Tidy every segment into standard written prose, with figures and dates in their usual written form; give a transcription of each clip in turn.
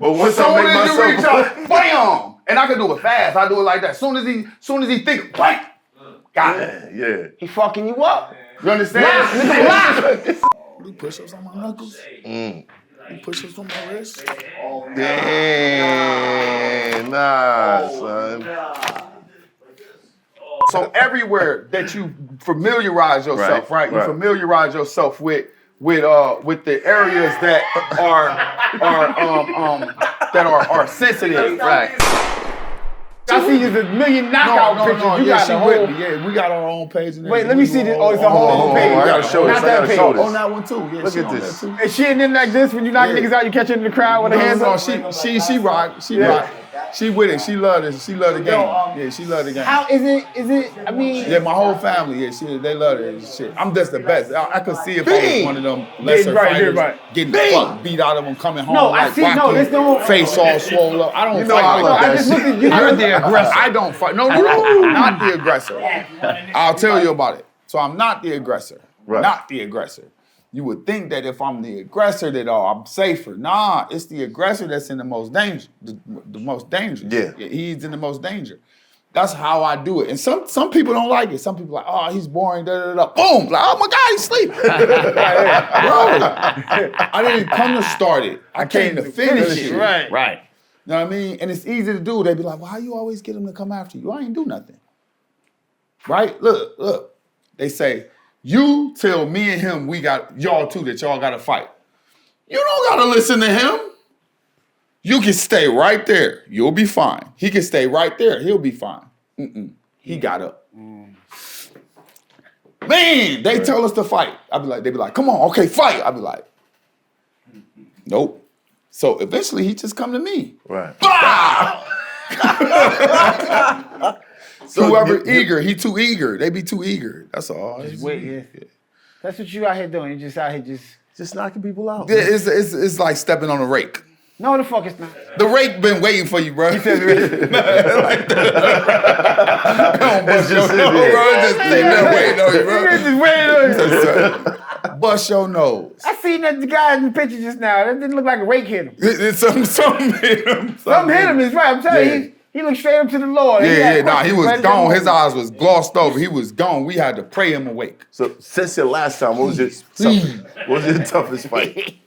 But once I make myself, bam, and I can do it fast. I do it like that. Soon as he think, bam, got it. Yeah. He fucking you up. You understand? Do push-ups on my knuckles. Do push-ups on my wrist. Damn, nah, son. So everywhere that you familiarize yourself, right? You familiarize yourself with the areas that are sensitive, right? I see you a million knockout pictures. You got the whole. Yeah, we got our own page. And Wait, let me see this. Oh, it's a whole page. I gotta show this. Not that page. Oh, that one too. Yeah, Look at this. Is she in there like this when you knock niggas out? You catch her in the crowd with her hands up. She rock. She rock. She with it. She love it. She love the game. Yeah, she love the game. How is it? I mean. Yeah, my whole family. Yeah, they love it. Shit, I'm just the best. I could see if I was one of them lesser fighters getting the fuck beat out of them coming home. No, I see. No, this don't. Face all swollen up. I don't fight like I that. just looked at you. You're the aggressor. I don't fight. No, not the aggressor. I'll tell you about it. So I'm not the aggressor. Not the aggressor. You would think that if I'm the aggressor, that I'm safer. Nah, it's the aggressor that's in the most danger. The most dangerous. Yeah. He's in the most danger. That's how I do it. And some people don't like it. Some people are like, oh, he's boring, Boom. Like, oh my God, he's sleeping. Bro, I didn't come to start it. I came to finish it. Right. You know what I mean? And it's easy to do. They be like, well, how you always get them to come after you? I ain't do nothing. Right? Look. They say, you tell me and him we got y'all two that y'all got to fight. You don't got to listen to him. You can stay right there. You'll be fine. He can stay right there. He'll be fine. He got up. Man, they tell us to fight. They be like, come on, okay, fight. I be like, nope. So eventually he just come to me. Right. So whoever eager, he too eager. They be too eager. That's all. Wait, yeah. That's what you out here doing. You just out here just knocking people out. Yeah, it's like stepping on a rake. No, the fuck it's not. The rake been waiting for you, bro. He said like that. Don't bust your nose, bro. Just sitting there waiting on you, bro. Just waiting on you. Bust your nose. I seen that guy in the picture just now. That didn't look like a rake hit him. Something hit him. Something hit him is right. I'm telling you. He looked straight up to the Lord. He was gone. His eyes was glossed over. He was gone. We had to pray him awake. So since your last time, what was your toughest fight?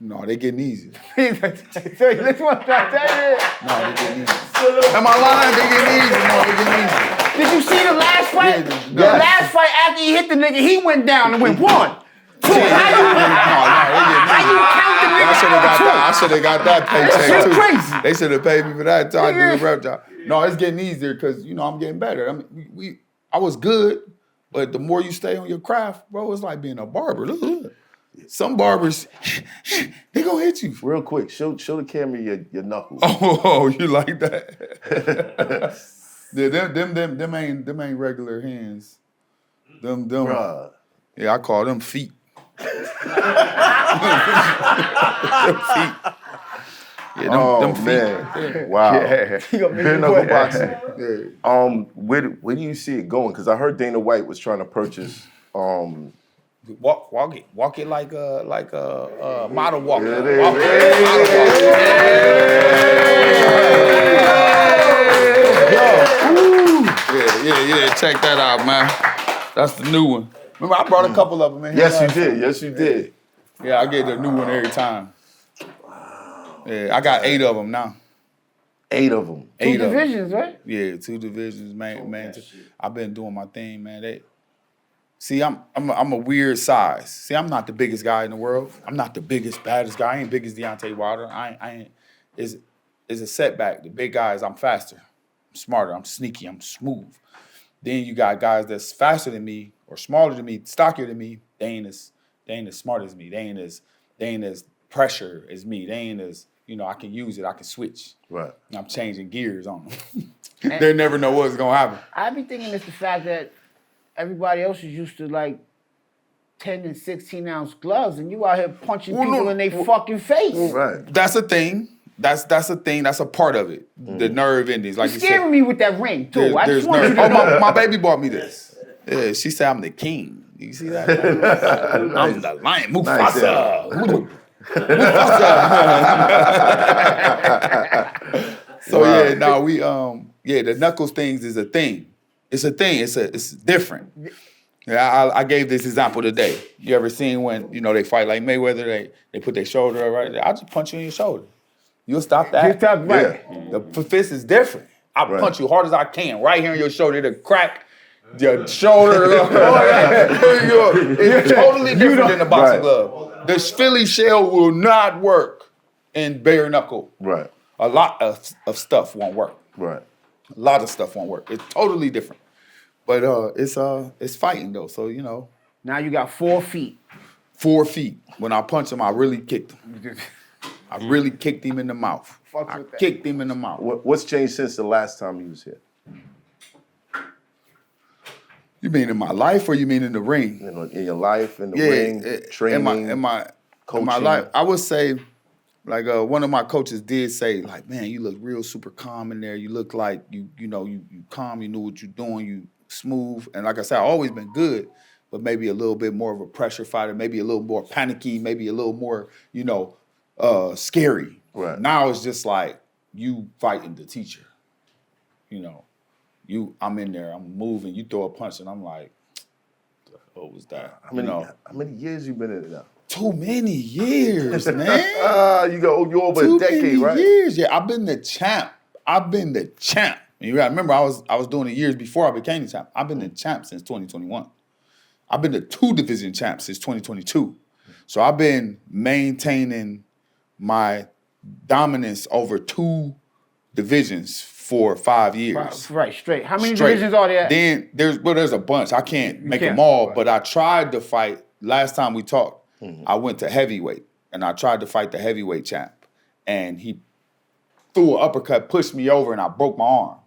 No, they getting easy. So this one trying to tell you. No, they getting easy. Am I lying? They getting easy. No, they getting easy. Did you see the last fight? The last fight after he hit the nigga, he went down and went 1, 2. How you count the nigga? I should have got that paycheck too. Crazy. They should have paid me for that. I do the rep job. No, it's getting easier because I'm getting better. I mean, I was good, but the more you stay on your craft, bro, it's like being a barber. Look. Some barbers, they gonna hit you. Real quick, show the camera your knuckles. Oh, you like that? Yeah, them ain't regular hands. Them. Bruh. Yeah, I call them feet. Them feet. Yeah, them feet. Man. Wow. Yeah. Bare knuckle boxing. Yeah. Where do you see it going? Because I heard Dana White was trying to purchase. Walk it like a model walk. Yeah, it is. Yeah. Check that out, man. That's the new one. Remember, I brought a couple of them in here. Yes, you did. Yeah, I get the new one every time. Wow. Yeah, I got 8 of them now. 8 of them. 2 divisions, right? Yeah, 2 divisions, man. I've been doing my thing, man. See, I'm a weird size. See, I'm not the biggest guy in the world. I'm not the biggest, baddest guy. I ain't big as Deontay Wilder. I ain't. It's a setback. The big guys, I'm faster, I'm smarter, I'm sneaky, I'm smooth. Then you got guys that's faster than me or smaller than me, stockier than me. They ain't as smart as me. They ain't as pressure as me. They ain't as I can use it. I can switch. Right. I'm changing gears on them. They never know what's gonna happen. I be thinking it's the fact that everybody else is used to like 10 and 16 ounce gloves, and you out here punching people in their fucking face. Right. That's a thing. That's a thing. That's a part of it. The nerve endings, like you said. Scaring me with that ring too. I just want you to know. My baby bought me this. Yeah, she said I'm the king. You see that? I'm the lion, Mufasa. So yeah, no, we the knuckles things is a thing. It's a thing. It's different. Yeah, I gave this example today. You ever seen when they fight like Mayweather? They put their shoulder up right there. I'll just punch you in your shoulder. You'll stop that. Just stop, right. The fist is different. I'll punch you hard as I can, right here in your shoulder to crack your shoulder. It's totally different than a boxing glove. The Philly shell will not work in bare knuckle. Right. A lot of stuff won't work. Right. A lot of stuff won't work. It's totally different. But it's fighting though, so Now you got 4 feet. 4 feet. When I punch him, I really kicked him. I really kicked him in the mouth. I kicked him in the mouth. What's changed since the last time you was here? You mean in my life or you mean in the ring? In your life, in the ring, training, in my life. I would say, like one of my coaches did say, like, man, you look real super calm in there. You look like you calm. You know what you're doing. You smooth. And like I said, I've always been good, but maybe a little bit more of a pressure fighter. Maybe a little more panicky. Maybe a little more, scary. Right. Now it's just like you fighting the teacher. I'm in there. I'm moving. You throw a punch, and I'm like, what was that? How many years you been in it now? Too many years, man. You over Too a decade, many right? years. Yeah, I've been the champ. And you gotta remember, I was doing it years before I became the champ. I've been the champ since 2021. I've been the 2 division champ since 2022. So I've been maintaining my dominance over 2 divisions for 5 years. Right, straight. How many divisions are there? Then there's a bunch. I can't make them all, but I tried to fight. Last time we talked, I went to heavyweight, and I tried to fight the heavyweight champ, and he threw an uppercut, pushed me over, and I broke my arm.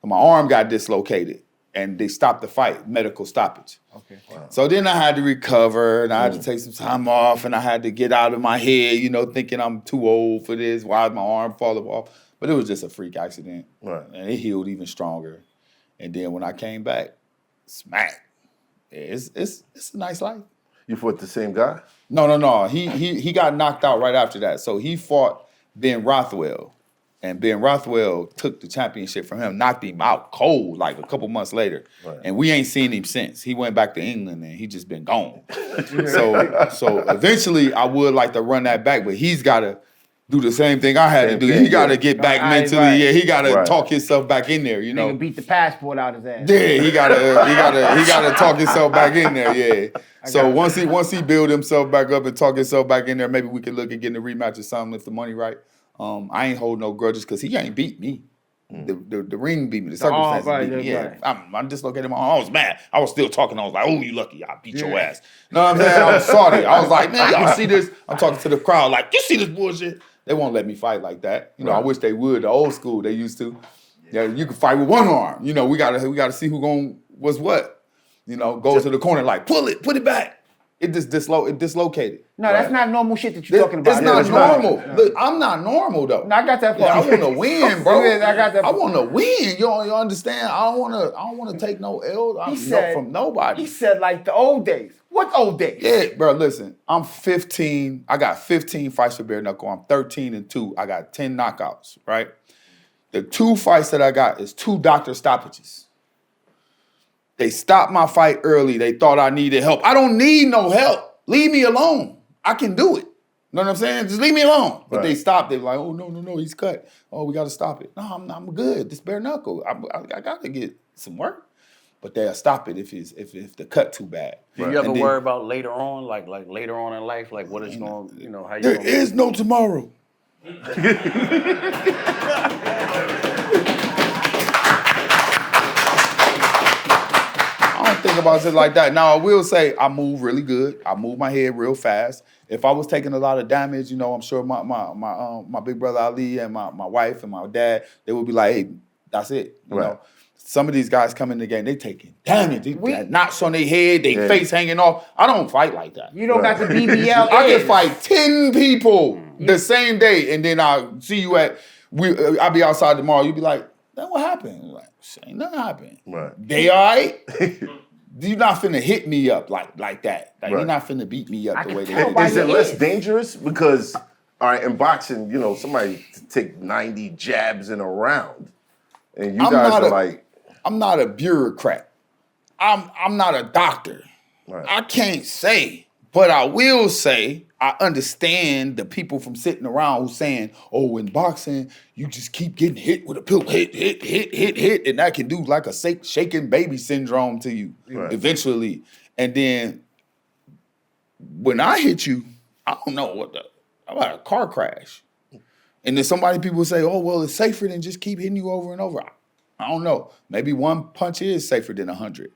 So my arm got dislocated, and they stopped the fight, medical stoppage. Okay. Wow. So then I had to recover, and I had to take some time off, and I had to get out of my head, thinking I'm too old for this. Why is my arm falling off? But it was just a freak accident, right? And it healed even stronger. And then when I came back, smack. It's a nice life. You fought the same guy? No. He got knocked out right after that. So he fought Ben Rothwell. And Ben Rothwell took the championship from him, knocked him out cold like a couple months later. Right. And we ain't seen him since. He went back to England and he just been gone. So eventually I would like to run that back, but he's got to do the same thing I had to do. He got to get back mentally. Right. Yeah, he got to talk himself back in there, Nigga beat the passport out his ass. Yeah, he got to talk himself back in there, yeah. So once he build himself back up and talk himself back in there, maybe we could look at getting a rematch or something if the money right. I ain't hold no grudges because he ain't beat me. The ring beat me. The circumstances beat me. Yeah, I'm dislocated my arm. I was mad. I was still talking. I was like, oh, you lucky. I beat your ass. You know what I'm saying? I was sorry. I was like, man, y'all see this? I'm talking to the crowd like, you see this bullshit? They won't let me fight like that. I wish they would. The old school, they used to. Yeah, you can fight with one arm. We gotta see who was what. Go to the corner like, pull it, put it back. It dislocated. No, that's not normal shit that you're talking about. It's not normal. Look, I'm not normal though. No, I got that. I want to win, bro. I got that. I want to win. You understand? I don't want to take no L's from nobody. He said like the old days. What old days? Yeah, bro. Listen, I'm 15. I got 15 fights for bare knuckle. I'm 13-2. I got 10 knockouts. Right. The 2 fights that I got is 2 doctor stoppages. They stopped my fight early. They thought I needed help. I don't need no help. Leave me alone. I can do it. You know what I'm saying? Just leave me alone. But they stopped. They were like, oh, no, he's cut. Oh, we got to stop it. No, I'm good. This bare knuckle. I got to get some work. But they'll stop it if the cut too bad. Do you ever worry about later on, like later on in life, like what is going, how you? There is no tomorrow. Think about it like that. Now I will say I move really good. I move my head real fast. If I was taking a lot of damage, I'm sure my big brother Ali and my wife and my dad, they would be like, hey, that's it. You know. Some of these guys come in the game, they taking damage. They got knots on their head, their face hanging off. I don't fight like that. You don't got the BBL. I can fight 10 people the same day, and then I'll see you I'll be outside tomorrow. You'll be like, then what happened? Like, ain't nothing happened. Right. They all right? you're not finna hit me up like that. Like, Right. you're not finna beat me up I the can way tell they by Is your it less ears. dangerous? Because, all right, in boxing, you know, somebody take 90 jabs in a round. And you guys are like... I'm not a bureaucrat. I'm not a doctor. Right. I can't say, but I will say I understand the people from sitting around who's saying, "Oh, in boxing, you just keep getting hit with a pill, hit, and that can do like a shaken baby syndrome to you Right. eventually." And then when I hit you, I don't know I'm about a car crash. And then people say, "Oh, well, it's safer than just keep hitting you over and over." I don't know. Maybe one punch is safer than 100.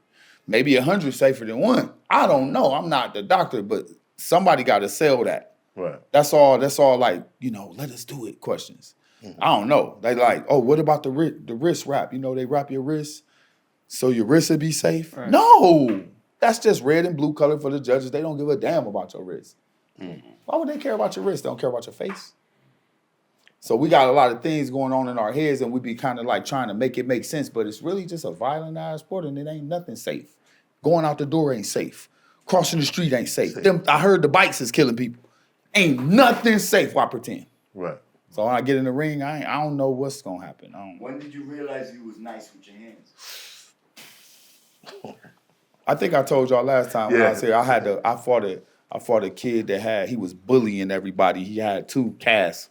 Maybe 100 is safer than one. I don't know. I'm not the doctor, but somebody got to sell that. Right. That's all. Like, let us do it questions. Mm-hmm. I don't know. They like, oh, what about the wrist wrap? They wrap your wrist so your wrist would be safe. Right. No, that's just red and blue color for the judges. They don't give a damn about your wrist. Mm-hmm. Why would they care about your wrist? They don't care about your face. So we got a lot of things going on in our heads, and we be kind of like trying to make it make sense, but it's really just a violent ass sport, and it ain't nothing safe. Going out the door ain't safe. Crossing the street ain't safe. I heard the bikes is killing people. Ain't nothing safe. Why pretend? Right. So when I get in the ring, I don't know what's gonna happen. When did you realize you was nice with your hands? I think I told y'all last time when I said I fought a kid he was bullying everybody. He had 2 casts.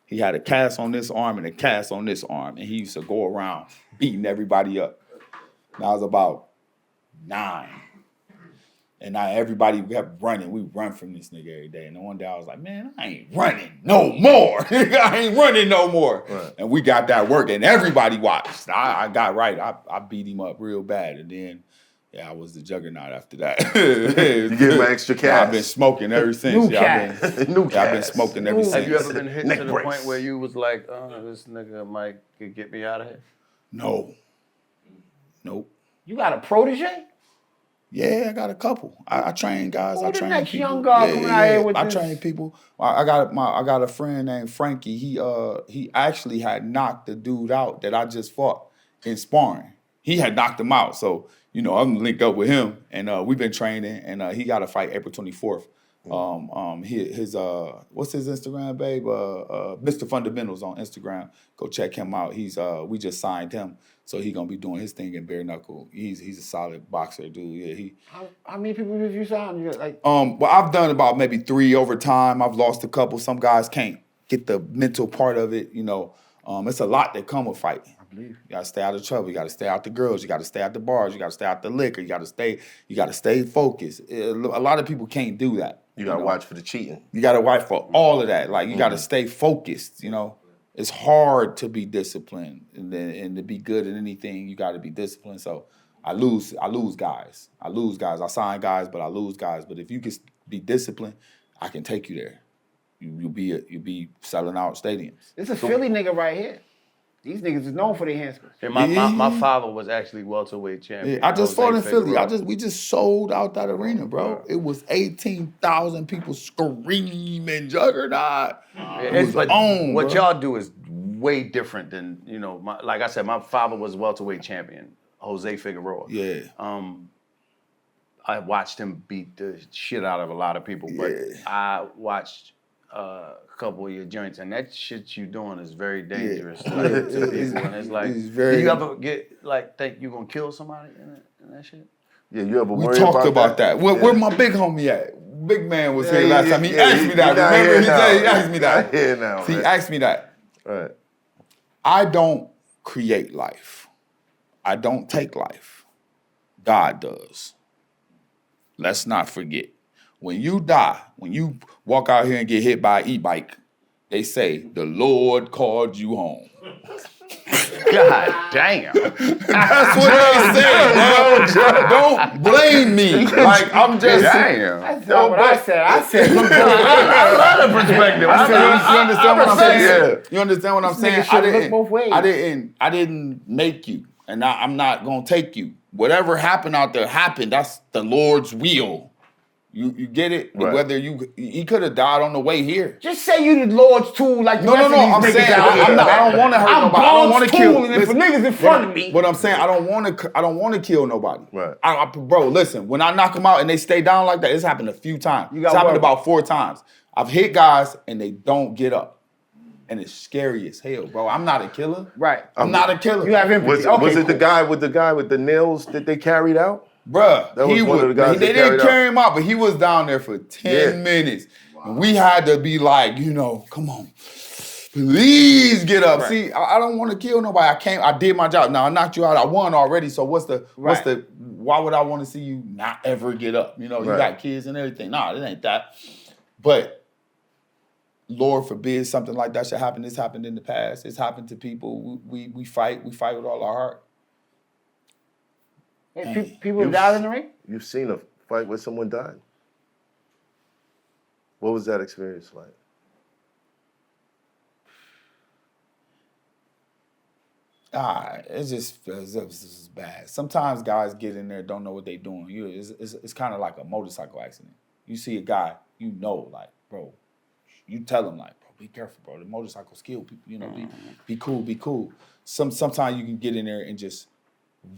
He had a cast on this arm and a cast on this arm, and he used to go around beating everybody up. And I was about 9. And now everybody kept running. We run from this nigga every day. And then one day I was like, man, I ain't running no more. I ain't running no more. Right. And we got that work, and everybody watched. I got right. I beat him up real bad. And then, I was the Juggernaut after that. You get my extra cash. I've been smoking ever since. I've been smoking ever since. Have you ever been hit to the point where you was like, this nigga might could get me out of here? No. Nope. You got a protege? Yeah, I got a couple. I train guys. I train next people. young guy coming out here with I this. train people. I got a friend named Frankie. He actually had knocked the dude out that I just fought in sparring. He had knocked him out. So, I'm linked up with him, and we've been training, and he got a fight April 24th. What's his Instagram, babe? Mr. Fundamentals on Instagram. Go check him out. We just signed him, so he gonna be doing his thing in bare-knuckle. He's a solid boxer, dude. Yeah, How many people have you signed? Well, I've done about maybe 3 over time. I've lost a couple. Some guys can't get the mental part of it. It's a lot that come with fighting. You gotta stay out of trouble. You gotta stay out the girls. You gotta stay out the bars. You gotta stay out the liquor. You gotta stay focused. A lot of people can't do that. You gotta watch for the cheating. You gotta watch for all of that. Like, you gotta stay focused. It's hard to be disciplined and to be good at anything. You gotta be disciplined. So I lose guys. I sign guys, but I lose guys. But if you can be disciplined, I can take you there. You'll be selling out stadiums. This is a Philly nigga right here. These niggas is known for their hands. Yeah, my father was actually welterweight champion. Yeah, I just fought in Philly. We just sold out that arena, bro. It was 18,000 people screaming Juggernaut. What y'all do is way different than, like I said, my father was welterweight champion, Jose Figueroa. Yeah. I watched him beat the shit out of a lot of people, but I watched a couple of your joints, and that shit you doing is very dangerous to people. And it's like, do you ever think you gonna kill somebody in that shit? Yeah, you ever we worry talked about that? Where my big homie at? Big man was here last time. He asked me that. Remember, he asked me that. Here now, he asked me that. Right. I don't create life. I don't take life. God does. Let's not forget. When you die, when you walk out here and get hit by an e-bike, they say, the Lord called you home. God damn. That's what they say, bro. Don't blame me. Like, I'm just... Damn. That's not what I said. I said, look, I love the perspective. You understand what I'm saying? You understand what I'm saying? nigga look both ways. I didn't make you, and I'm not going to take you. Whatever happened out there happened. That's the Lord's will. You get it? Right. Whether he could have died on the way here. Just say you the Lord's tool like the rest of these I'm niggas saying out here. I don't want to hurt I'm nobody. I don't want God's to kill. tool, and if a nigga's in front of me. But I'm saying I don't want to kill nobody. Right. Bro, listen. When I knock them out and they stay down like that, it's happened a few times. It's happened about 4 times. I've hit guys and they don't get up. And it's scary as hell, bro. I'm not a killer. Right. I'm not a killer. You have empathy. Was it the guy with the nails that they carried out? Bruh, That was one of the guys they that didn't carried carry him out, but he was down there for 10 minutes. Wow. And we had to be like, come on, please get up. Right. See, I don't want to kill nobody. I did my job. Now I knocked you out. I won already. So why would I want to see you not ever get up? You got kids and everything. Nah, it ain't that. But Lord forbid something like that should happen. It's happened in the past. It's happened to people. We fight. We fight with all our heart. Hey, people died in the ring? You've seen a fight where someone died. What was that experience like? It's just bad. Sometimes guys get in there, don't know what they're doing. It's kind of like a motorcycle accident. You see a guy, like, bro, you tell him, like, bro, be careful, bro. The motorcycles kill people. Be cool. Sometimes you can get in there and just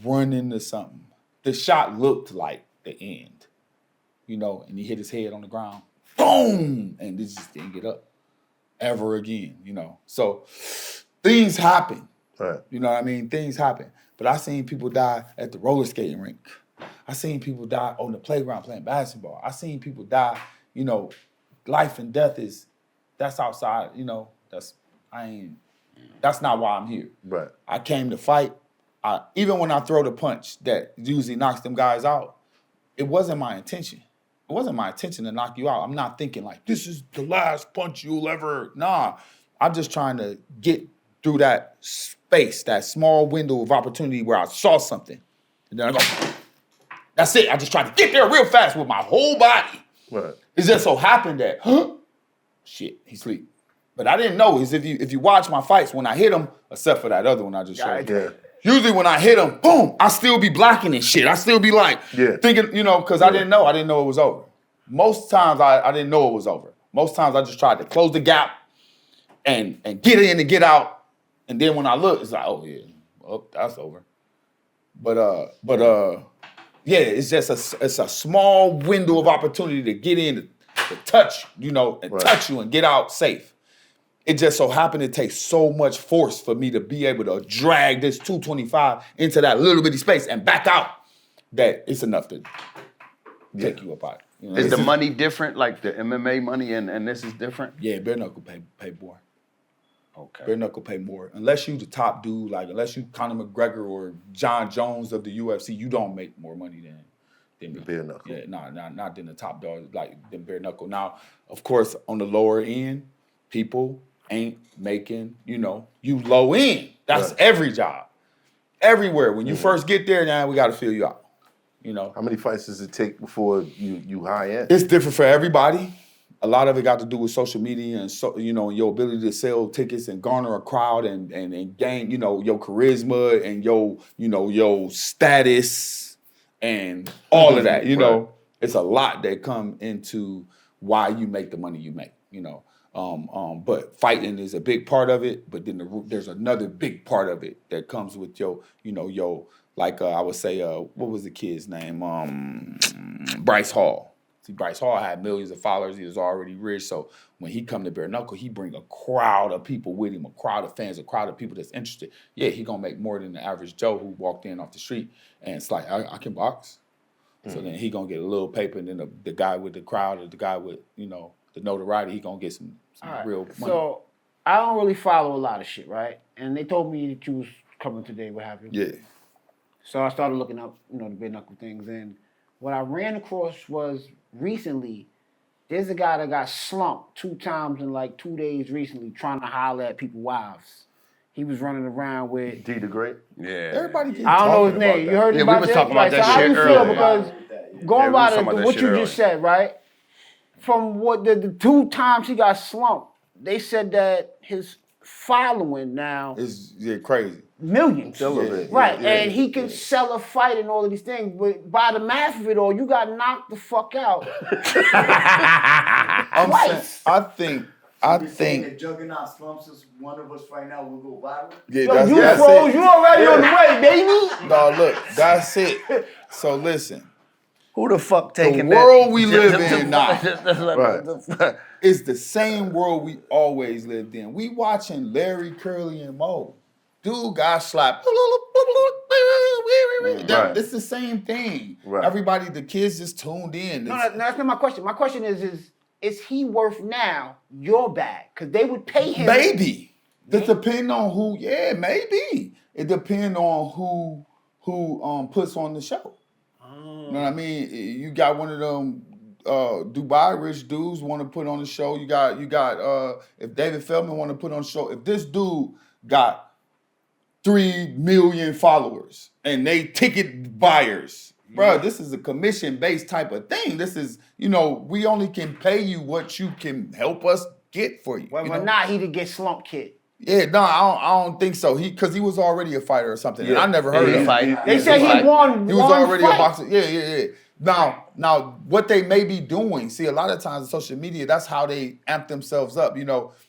run into something. The shot looked like the end, and he hit his head on the ground. Boom! And this just didn't get up ever again, So things happen. Right. You know what I mean? Things happen. But I seen people die at the roller skating rink. I seen people die on the playground playing basketball. I seen people die, life and death that's outside, that's not why I'm here. Right. I came to fight. Even when I throw the punch that usually knocks them guys out, it wasn't my intention. It wasn't my intention to knock you out. I'm not thinking like, this is the last punch you'll ever. Nah, I'm just trying to get through that space, that small window of opportunity where I saw something. And then I go, that's it. I just tried to get there real fast with my whole body. Right. It just so happened that, shit, he sleep. But I didn't know is if you watch my fights, when I hit him, except for that other one I just showed you. Usually when I hit him, boom, I still be blocking and shit. I still be like thinking, because I didn't know it was over. Most times I didn't know it was over. Most times I just tried to close the gap and get in and get out. And then when I look, it's like, oh yeah, that's over. But it's just it's a small window of opportunity to get in to touch, touch you and get out safe. It just so happened it takes so much force for me to be able to drag this 225 into that little bitty space and back out that it's enough to take you up out. Is the money different, like the MMA money and this is different? Yeah, bare knuckle pay more. Okay. Bare knuckle pay more. Unless you the top dude, like unless you Conor McGregor or John Jones of the UFC, you don't make more money than me. Bare knuckle. Yeah, not than the top dog, like than bare knuckle. Now, of course, on the lower end, people ain't making, you low end. That's every job. Everywhere. When you first get there, now we got to fill you out. How many fights does it take before you high end? It's different for everybody. A lot of it got to do with social media and your ability to sell tickets and garner a crowd and gain, your charisma and your status and all of that. It's a lot that come into why you make the money you make. But fighting is a big part of it. But then there's another big part of it that comes with I would say, what was the kid's name? Bryce Hall. See, Bryce Hall had millions of followers. He was already rich. So when he come to bare knuckle, he bring a crowd of people with him, a crowd of fans, a crowd of people that's interested. Yeah, he gonna make more than the average Joe who walked in off the street. And it's like, I can box. So then he gonna get a little paper, and then the guy with the crowd or the guy with, the notoriety, he gonna get some real money. So I don't really follow a lot of shit, right? And they told me that you was coming today, what have you. Yeah. So I started looking up, the bare knuckle things, and what I ran across was recently, there's a guy that got slumped 2 times in like 2 days recently trying to holler at people's wives. He was running around with D the Great. Yeah. Everybody keeps I don't know his talking name. about You heard Yeah, about we was that? talking about that so how shit you feel? earlier. Because Yeah, going we by was talking about that what shit you earlier. just said, right? From what the 2 times he got slumped, they said that his following now It's crazy. millions. Television. Right, Yeah, and he can sell a fight and all of these things, but by the math of it all, you got knocked the fuck out. I'm saying, Twice. I think If Juggernaut slumps us, one of us right now will go viral. yeah, Yo, that's, you that's froze, it. you already on the way, baby. No, look, that's it. So listen, Who the fuck the taking world we live that? in now Right. is the same world we always lived in. We watching Larry, Curly, and Moe. Dude got slapped. Right. It's the same thing. Right. Everybody, the kids just tuned in. No, that's not my question. My question is he worth now your bag? Because they would pay him. Maybe. It depends on who. Yeah, maybe. It depends on who puts on the show. You know what I mean? You got one of them Dubai rich dudes want to put on the show. You got if David Feldman want to put on the show. If this dude got 3 million followers and they ticket buyers, bro, this is a commission-based type of thing. This is, we only can pay you what you can help us get for you. Well, you but know? not he to get slumped, kid. Yeah, no, I don't think so. Because he was already a fighter or something. And I never heard of him. They said he won. He was one already fight. a boxer. Yeah. Now, what they may be doing, see, a lot of times on social media, that's how they amp themselves up.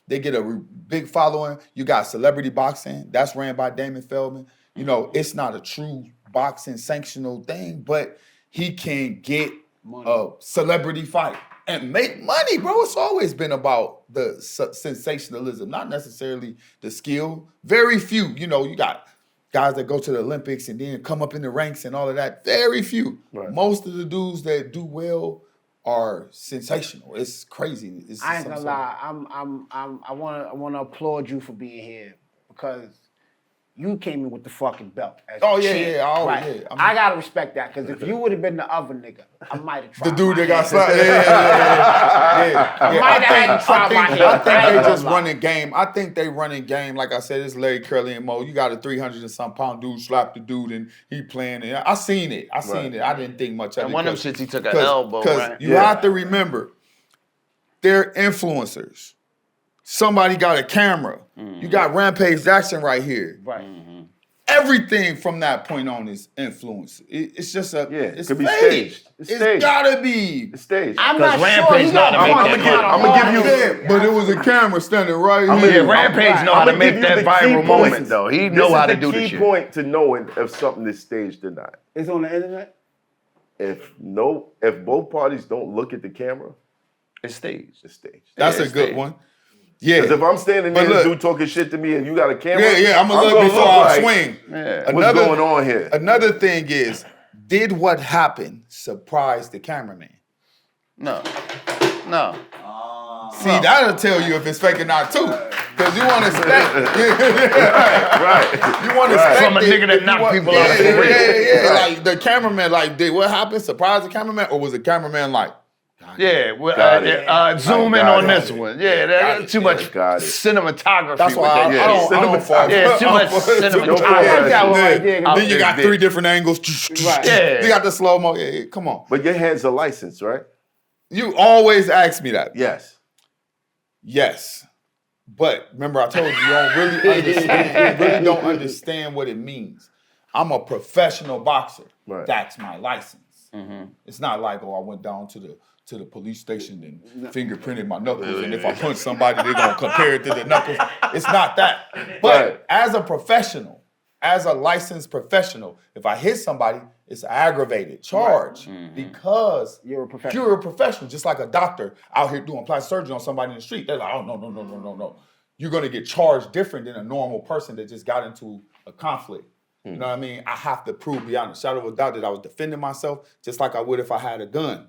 They get a big following. You got celebrity boxing. That's ran by Damon Feldman. It's not a true boxing sanctional thing, but he can get a celebrity fight and make money, bro. It's always been about the sensationalism, not necessarily the skill. Very few, you got guys that go to the Olympics and then come up in the ranks and all of that. Very few. Right. Most of the dudes that do well are sensational. It's crazy. I ain't gonna lie. I wanna applaud you for being here because you came in with the fucking belt. As Oh, yeah, champ, yeah, I always right? did. I gotta respect that because if you would have been the other nigga, I might have tried. The dude my that got hand. slapped. Yeah. Might have had to try my hand. I think I they ain't just gonna lie. running game. I think they running game. Like I said, it's Larry, Curly, and Moe. You got a 300 and some pound dude slap the dude and he playing it. I seen it. I didn't think much of it. And one of them shits, he took an elbow, Because right? you have to remember, they're influencers. Somebody got a camera. You got Rampage Jackson right here. Right. Everything from that point on is influence. It's just it's could be fake. staged. It's staged. gotta be. It's staged. I'm not Rampage sure. He not got to make punched that money. kinda I'ma give hard. you- Yeah, but it was a camera standing right I'ma here. give- Rampage know how to I'ma make give you that the key viral moment, points. though. He This know is how to the do the key shit. point to knowing if something is staged or not. It's on the internet. If both parties don't look at the camera, It's staged. it's staged. That's Yeah, a good staged. one. Yeah. Because if I'm standing But there, look- dude talking shit to me, and you got a camera, Yeah, I'm gonna look before I swing. Yeah. What's going on here? Another thing is, did what happened surprise the cameraman? No. See, that'll tell you if it's fake or not too. Because you want to expect Right. You want to expect From a it nigga that if you knocked want- people out for real. Yeah. Like the cameraman, did what happened surprise the cameraman, or was the cameraman like? Yeah, well, Got it. zoom in Got on it. this one. Yeah, that's too much Got it. cinematography. That's with why that I shit. don't fall. Yeah, too much Don't fall I like cinematography. that one right Yeah. there. Then you got Big. 3 different angles. Right. Yeah. You got the slow mo. Yeah, come on. But your hands are licensed, right? You always ask me that. Yes. Yes. But remember, I told you don't really understand. You really don't understand what it means. I'm a professional boxer. Right. That's my license. It's not like, I went down to the police station and fingerprinted my knuckles, and if I punch somebody, they're gonna compare it to the knuckles. It's not that. But Right. as a professional, as a licensed professional, if I hit somebody, it's an aggravated charge because You're a professional. You're a professional, just like a doctor out here doing plastic surgery on somebody in the street. They're like, oh, no. You're gonna get charged different than a normal person that just got into a conflict. You know what I mean? I have to prove beyond a shadow of a doubt that I was defending myself just like I would if I had a gun.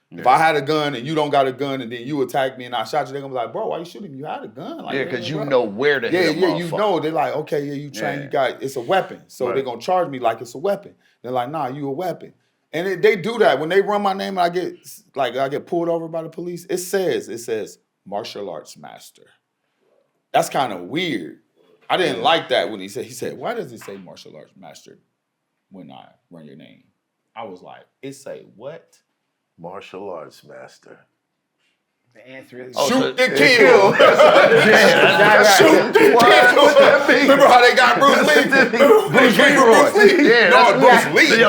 If I had a gun and you don't got a gun and then you attack me and I shot you, they're gonna be like, bro, why you shooting me? You had a gun. Like, Yeah, because you bro. know where to hit a you motherfucker. know. They're like, okay, yeah, you trained, you got, it's a weapon. So Right. they're gonna charge me like it's a weapon. They're like, nah, you a weapon. And they do that. When they run my name and I get pulled over by the police, it says martial arts master. That's kind of weird. I didn't like that when he said, why does it say martial arts master when I run your name? I was like, it say what? Martial arts master. The answer is Shoot and kill. Shoot and kill. Remember how they got Bruce Lee? Bruce Lee. Yeah, No, Bruce Lee. He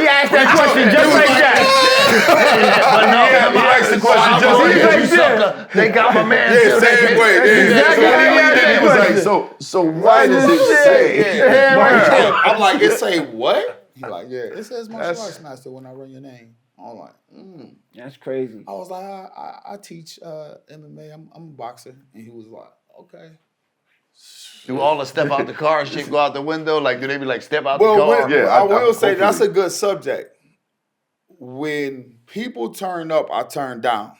asked that question just like that. But no, he asked the question just like that. You sucker. They got my man. Yeah, same way. He was like, so why does it say? I'm like, it say what? He like, yeah, it says martial arts master when I run your name. I'm like, That's crazy. I was like, I teach MMA. I'm a boxer, and he was like, okay. Do all the step out the car and shit go out the window? Like, do they be like step out Well, the car? Yeah, I will say hopefully. that's a good subject. When people turn up, I turn down.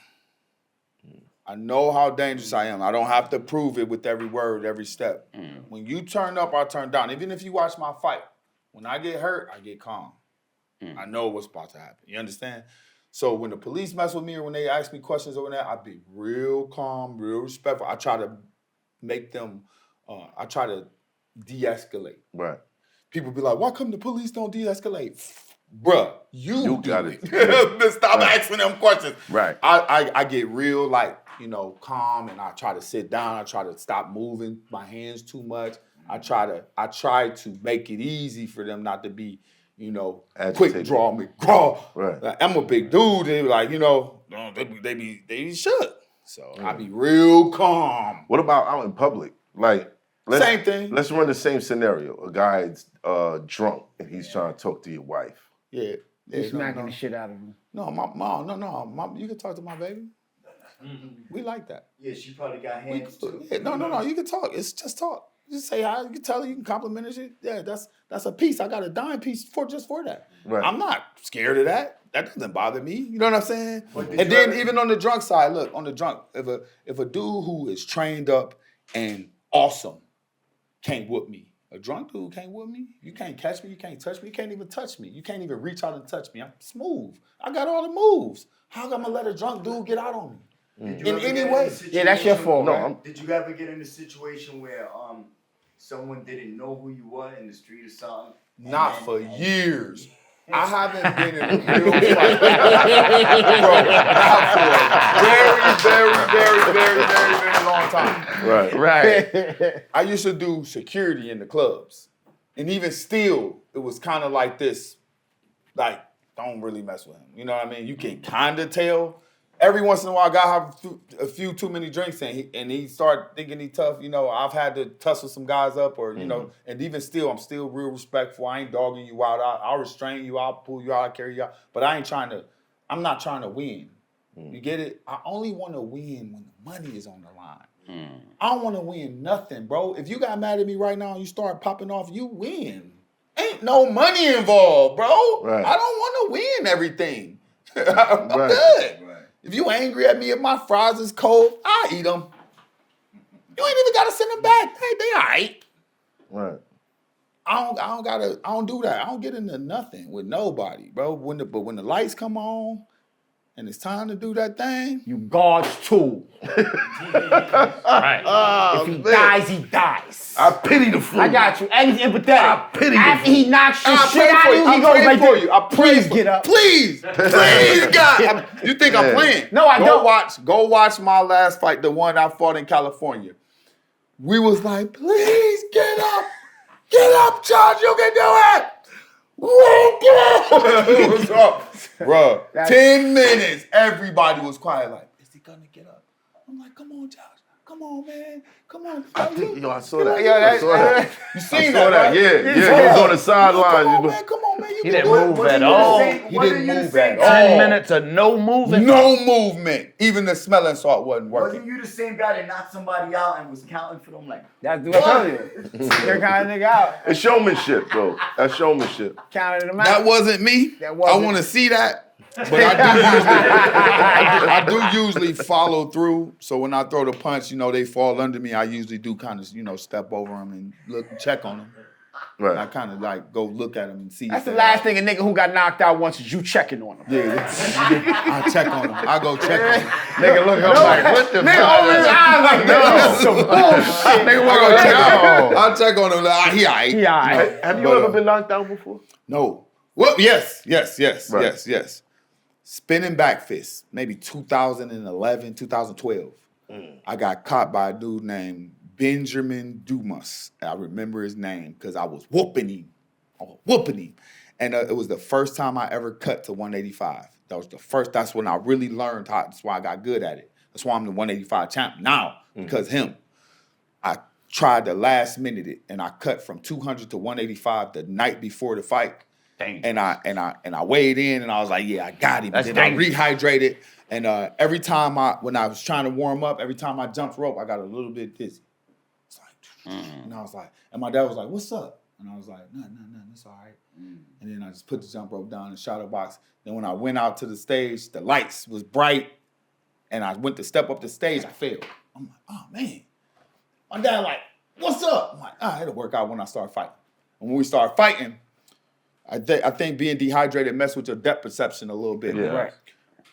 I know how dangerous I am. I don't have to prove it with every word, every step. When you turn up, I turn down. Even if you watch my fight, when I get hurt, I get calm. I know what's about to happen. You understand? So when the police mess with me or when they ask me questions over there, I be real calm, real respectful. I try to make them, I try to de-escalate. Right. People be like, why come the police don't de-escalate? Bruh, you got it. it. Stop asking them questions. Right. I get real calm and I try to sit down. I try to stop moving my hands too much. I try to make it easy for them not to be, Agitated. quick draw McGraw. Right. Like, I'm a big dude. They be like, they be shook. So I be real calm. What about out in public? Like, Same thing. Let's run the same scenario. A guy's drunk and he's trying to talk to your wife. Yeah. He's smacking the shit out of him. No, my mom, Mom, you can talk to my baby. We like that. Yeah, she probably got hands too. Yeah, no, you can talk. It's just talk. Just say hi. You can tell her, you can compliment her. Shit. Yeah, that's a piece. I got a dime piece for that. Right. I'm not scared of that. That doesn't bother me. You know what I'm saying? But And then even on the drunk side, look, on the drunk, if a dude who is trained up and awesome can't whoop me, a drunk dude can't whoop me. You can't catch me. You can't touch me. You can't even touch me. You can't even reach out and touch me. I'm smooth. I got all the moves. How am I gonna let a drunk dude get out on me? Did you In ever any get way. a situation- Yeah, that's your fault. No, man. Did you ever get in a situation where someone didn't know who you were in the street or something? Not for years. I haven't been in a real fight. Bro, not for a very long time. Right. I used to do security in the clubs. And even still, it was kind of like this, like, don't really mess with him. You know what I mean? You can kind of tell. Every once in a while, a guy have a few too many drinks and he start thinking he tough. I've had to tussle some guys up or, and even still, I'm still real respectful. I ain't dogging you out. I'll restrain you. I'll pull you out. I'll carry you out. But I'm not trying to win. You get it? I only want to win when the money is on the line. I don't want to win nothing, bro. If you got mad at me right now and you start popping off, you win. Ain't no money involved, bro. Right. I don't want to win everything. I'm good. Right. If you angry at me, if my fries is cold, I eat them. You ain't even gotta send them back. Hey, they all right. Right. I don't do that. I don't get into nothing with nobody, bro. But when the lights come on and it's time to do that thing, You God's tool. Right. If he dies, he dies. I pity the fool. I got you. And he's empathetic. I pity After he knocks your I shit pray out for of you. you, he I goes pray right for there. you. I pray Please for get up. Please, God. You think I'm playing? No, I don't. Go watch my last fight, the one I fought in California. We was like, please get up. Get up, Charles. You can do it. What's up? Bro, 10 minutes. Everybody was quiet like, is he going to get up? I'm like, come on, Josh. Come on, man. Come on. I saw that. Yeah, I saw that. You I seen saw that. right? Yeah. He was on the sideline. Come on, man. You He can didn't do it. move Wasn't at you the all. same- He wasn't didn't you the move same at guy- all. 10 minutes of no moving. No movement. Even the smelling salt wasn't Wasn't working. you the same guy that knocked somebody out and was counting for them like? That's what I tell you. You're kind of nigga out. It's showmanship, though. That's showmanship. Counted him out. That wasn't me. That I wasn't- want to see that. But I do usually follow through. So when I throw the punch, they fall under me. I usually do kind of, step over them and look, check on them. I Right. kind of like go look at them and see. That's if the they last are- thing a nigga who got knocked out wants is you checking on him. Yeah, I check on them. I go check on them. Nigga look up like, what the Nigga fuck? open his eyes like, this is some bullshit. Nigga I walk go up check like, on them. I check on them. Like, he all right. He all right. Have you But, ever been knocked out before? No. Well, yes. Right. Yes. spinning back fist, maybe 2011, 2012. I got caught by a dude named Benjamin Dumas. I remember his name because I was whooping him. And it was the first time I ever cut to 185. That's when I really learned how, that's why I got good at it. That's why I'm the 185 champ now, because him. I tried to last minute it, and I cut from 200 to 185 the night before the fight. And I weighed in, and I was like, yeah, I got him. That's then dangerous. I rehydrated, and every time when I was trying to warm up, every time I jumped rope, I got a little bit dizzy. It's like, and I was like, and my dad was like, what's up? And I was like, nothing, it's all right. And then I just put the jump rope down and shadow box. Then when I went out to the stage, the lights was bright, and I went to step up the stage, I failed. I'm like, oh man. My dad like, what's up? I'm like, it'll work out when I start fighting. And when we start fighting, I think being dehydrated messed with your depth perception a little bit. Yeah. Right.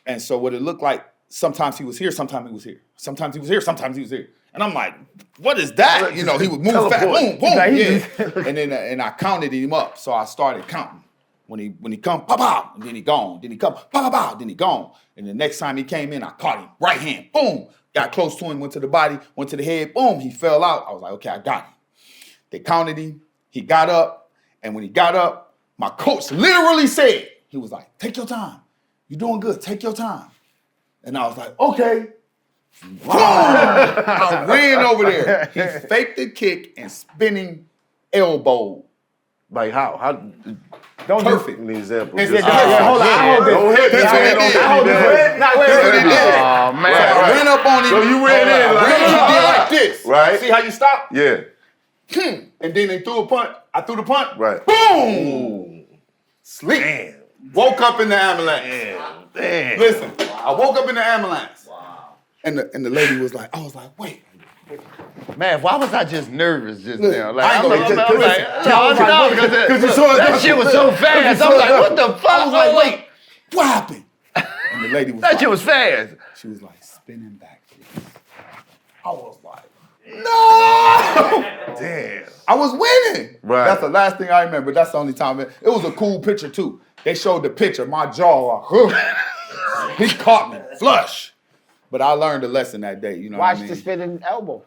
And so what it looked like, sometimes he was here, sometimes he was here. Sometimes he was here, sometimes he was here. And I'm like, what is that? You know, he would move fast, boom, boom, yeah. And then and I counted him up, so I started counting. When he come, pow, pow, and then he gone. Then he come, pow, pow, pow, then he gone. And the next time he came in, I caught him, right hand, boom. Got close to him, went to the body, went to the head, boom, he fell out. I was like, okay, I got him. They counted him, he got up, and when he got up, my coach literally said, he was like, take your time. You're doing good, take your time. And I was like, okay. I ran over there. He faked the kick and spinning elbow. Like how? Don't Perfect. Give me an example. It's Just- a- hold on, I hold Don't hit me. That's what he did. Don't hit me, man. That's what he did. Oh, man. So I ran up on him. So you ran in like- He did like this. Right. See how you stop? Yeah. And then they threw a punt. I threw the punt. Right. Boom. Sleep. Damn. Woke up in the ambulance. Damn. Listen, I woke up in the ambulance. Wow. And the lady was like, I was like, wait. Man, why was I just nervous just Listen, now? I Like, ain't I'm gonna- like, because because you saw it. that shit was so fast. I'm like, what the fuck? I was like, wait, what happened? And the lady was That like, shit was fast. she was like, spinning back. I was like, no! Damn. I was winning. Right. That's the last thing I remember. That's the only time. It was a cool picture, too. They showed the picture. My jaw, like, he caught me flush. But I learned a lesson that day. You know Watch what I mean? the spinning elbow.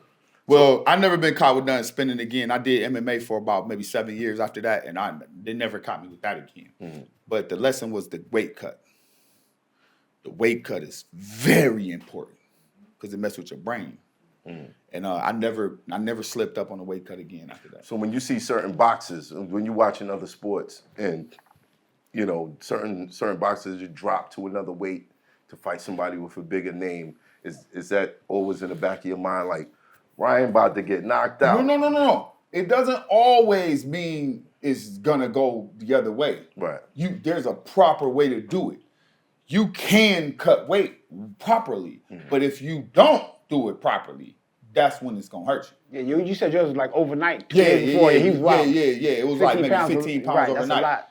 Well, I never been caught with nothing spinning again. I did MMA for about maybe 7 years after that, and they never caught me with that again. Mm-hmm. But the lesson was the weight cut. The weight cut is very important because it messes with your brain. Mm-hmm. And I never slipped up on a weight cut again after that. So when you see certain boxers, when you're watching other sports, and you know certain boxers you drop to another weight to fight somebody with a bigger name, is that always in the back of your mind, like Ryan about to get knocked out? No. It doesn't always mean it's gonna go the other way. Right. There's a proper way to do it. You can cut weight properly, but if you don't do it properly, that's when it's gonna hurt you. Yeah, you said yours was like overnight. Yeah. He was wild. Yeah. It was like 15 maybe pounds, 15 pounds right, that's a overnight. lot.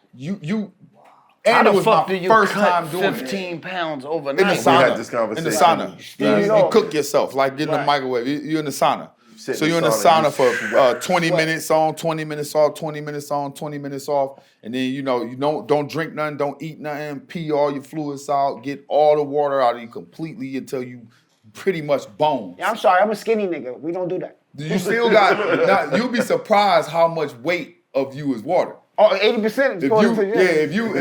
And How it the was fuck my do you first cut time doing 15 pounds it. overnight? In the We sauna. had this conversation. In the sauna. Steam it You up. cook yourself, like get in the Right. microwave. You're in the sauna. Sit So in you're in the the sauna, sauna for 20 minutes on, 20 minutes off, 20 minutes on, 20 minutes off. And then, you don't drink nothing, don't eat nothing, pee all your fluids out, get all the water out of you completely until you pretty much bones. Yeah, I'm sorry, I'm a skinny nigga. We don't do that. You still got, you'll be surprised how much weight of you is water. Oh, 80% is going to If you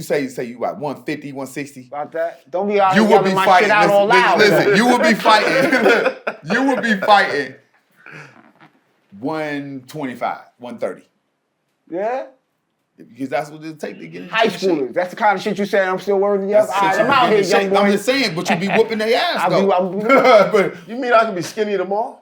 say you got 150, 160. About that. Don't be out You here will be yelling my fighting. shit out all loud. Listen, you will be fighting. You will be fighting 125, 130. Yeah? Because that's what it take to get into High the shape. schoolers. That's the kind of shit you saying I'm still worthy of. All right, I'm out here, young boy. I'm just saying, but you be whooping their ass I'll though. be- But You mean I can be skinny tomorrow?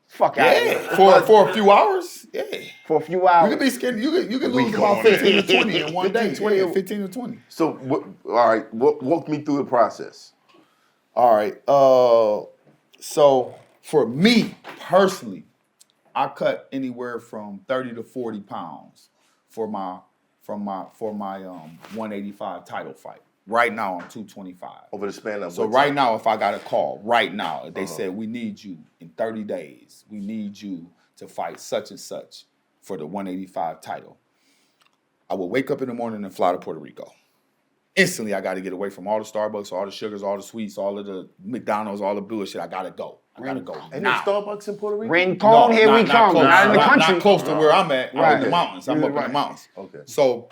Fuck out yeah, here. for a few hours, yeah. For a few You hours. can be skinny. You can lose about 15 to 20 in one day. 20. Yeah, 15 to 20. So all right, walk me through the process. All right. So for me personally, I cut anywhere from 30 to 40 pounds for my 185 title fight. Right now I'm 225. Over the span of So what right time? now, if I got a call right now, if they said we need you in 30 days, we need you to fight such and such for the 185 title, I will wake up in the morning and fly to Puerto Rico. Instantly, I got to get away from all the Starbucks, all the sugars, all the sweets, all of the McDonald's, all the bullshit. I got to go. I got to go. And now. there's Starbucks in Puerto Rico? Rincon, here we come. Close, Not in the country. Not close to where I'm at. I'm in the mountains. I'm up in the Right. mountains. Okay. So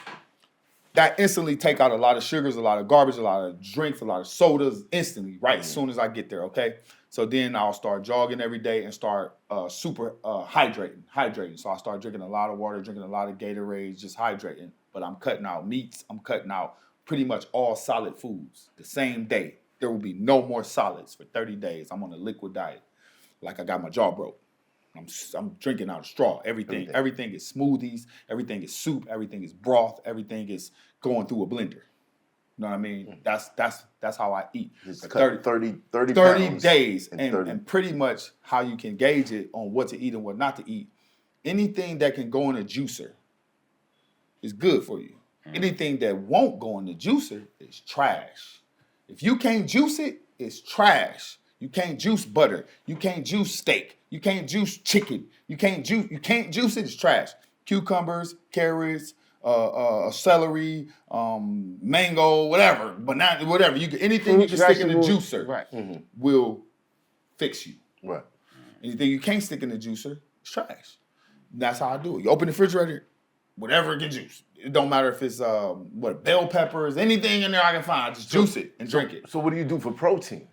that instantly take out a lot of sugars, a lot of garbage, a lot of drinks, a lot of sodas instantly, right as soon as I get there, okay? So then I'll start jogging every day and start super hydrating. So I start drinking a lot of water, drinking a lot of Gatorade, just hydrating. But I'm cutting out meats. I'm cutting out pretty much all solid foods the same day. There will be no more solids for 30 days. I'm on a liquid diet. Like I got my jaw broke. I'm drinking out of straw. Everything is smoothies. Everything is soup. Everything is broth. Everything is going through a blender. You know what I mean? That's how I eat. Just 30 pounds days. in And, 30. and pretty much how you can gauge it on what to eat and what not to eat. Anything that can go in a juicer is good for you. Anything that won't go in the juicer is trash. If you can't juice it, it's trash. You can't juice butter. You can't juice steak. You can't juice chicken. You can't juice it, it's trash. Cucumbers, carrots, celery, mango, whatever, banana, whatever. Anything you can stick in the juicer will fix you. Right. Anything you can't stick in the juicer, it's trash. That's how I do it. You open the refrigerator, whatever can juice. It don't matter if it's bell peppers, anything in there I can find. Just juice it and drink it. So what do you do for protein?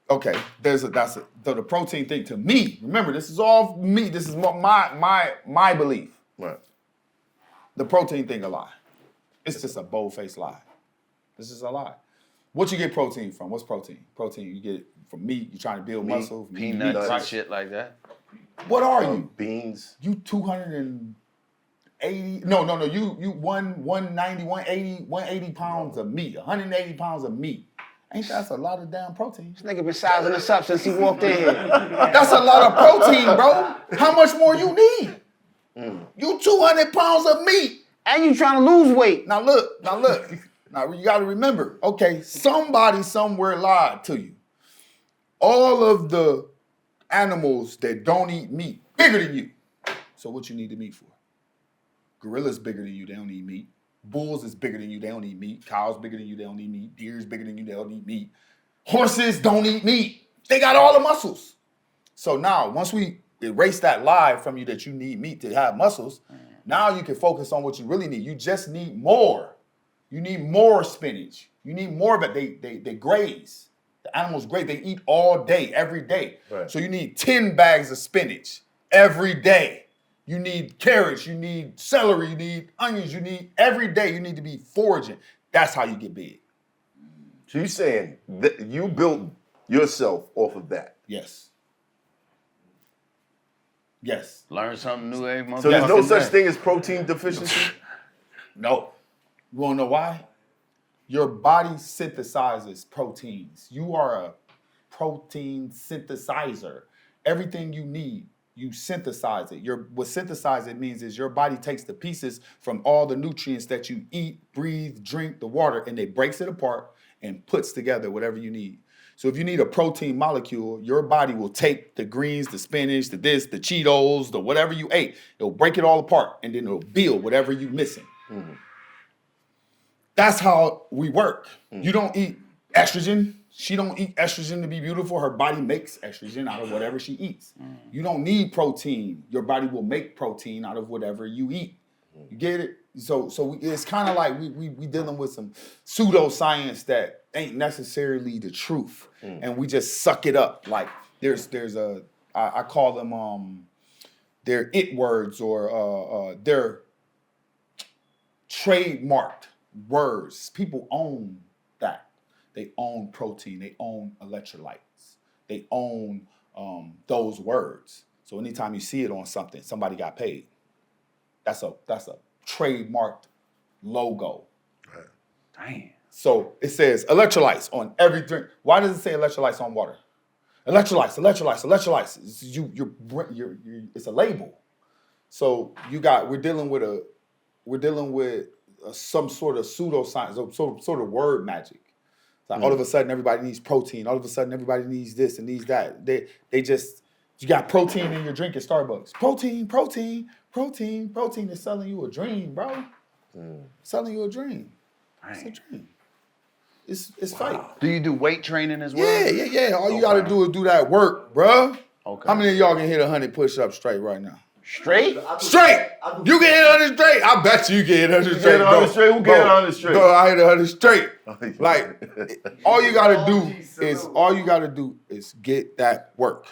Okay, the protein thing to me. Remember, this is all me. This is my belief. Right. The protein thing a lie. It's just a bold-faced lie. This is a lie. What you get protein from? What's protein? Protein you get it from meat. You're trying to build muscle. From Peanuts and shit like that. What are you? Beans. You 280? No. You 190, 180 pounds of meat. 180 pounds of meat. Ain't that's a lot of damn protein? This nigga been sizing us up since he walked in here. That's a lot of protein, bro. How much more you need? You 200 pounds of meat. And you trying to lose weight. Now look. Now you got to remember, okay, somebody somewhere lied to you. All of the animals that don't eat meat, bigger than you. So what you need the meat for? Gorillas bigger than you, they don't eat meat. Bulls is bigger than you, they don't eat meat. Cows bigger than you, they don't eat meat. Deer's bigger than you, they don't eat meat. Horses don't eat meat. They got all the muscles. So now, once we erase that lie from you that you need meat to have muscles, now you can focus on what you really need. You just need more. You need more spinach. You need more of it. They graze. The animals graze. They eat all day, every day. Right. So you need 10 bags of spinach every day. You need carrots, you need celery, you need onions, you need every day you need to be foraging. That's how you get big. So you're saying that you built yourself off of that? Yes. Learn something new every month. So there's no such thing as protein deficiency? No. You wanna know why? Your body synthesizes proteins. You are a protein synthesizer. Everything you need, you synthesize it. What synthesize it means is your body takes the pieces from all the nutrients that you eat, breathe, drink, the water, and it breaks it apart and puts together whatever you need. So if you need a protein molecule, your body will take the greens, the spinach, the this, the Cheetos, the whatever you ate. It'll break it all apart and then it'll build whatever you're missing. Mm-hmm. That's how we work. Mm-hmm. You don't eat estrogen. She don't eat estrogen to be beautiful. Her body makes estrogen out of whatever she eats. You don't need protein. Your body will make protein out of whatever you eat. You get it? So it's kind of like we dealing with some pseudoscience that ain't necessarily the truth, and we just suck it up. Like I call them they're it words or they're trademarked words. People own that. They own protein. They own electrolytes. They own those words. So anytime you see it on something, somebody got paid. That's a trademarked logo. Right. Damn. So it says electrolytes on every drink. Why does it say electrolytes on water? Electrolytes. It's a label. So we're dealing with some sort of pseudoscience, sort of word magic. Like all of a sudden everybody needs protein. All of a sudden everybody needs this and needs that. You got protein in your drink at Starbucks. Protein is selling you a dream, bro. Selling you a dream. It's a dream. it's fight. Do you do weight training as well? Yeah. All you gotta do is do that work, bruh. Okay. How many of y'all can hit 100 push-ups straight right now? Straight? Straight! You can hit 100 straight. I bet you can hit 100 straight. 100 straight? Who get 100 straight? Bro, I hit 100 straight. Like, all you gotta do is get that work.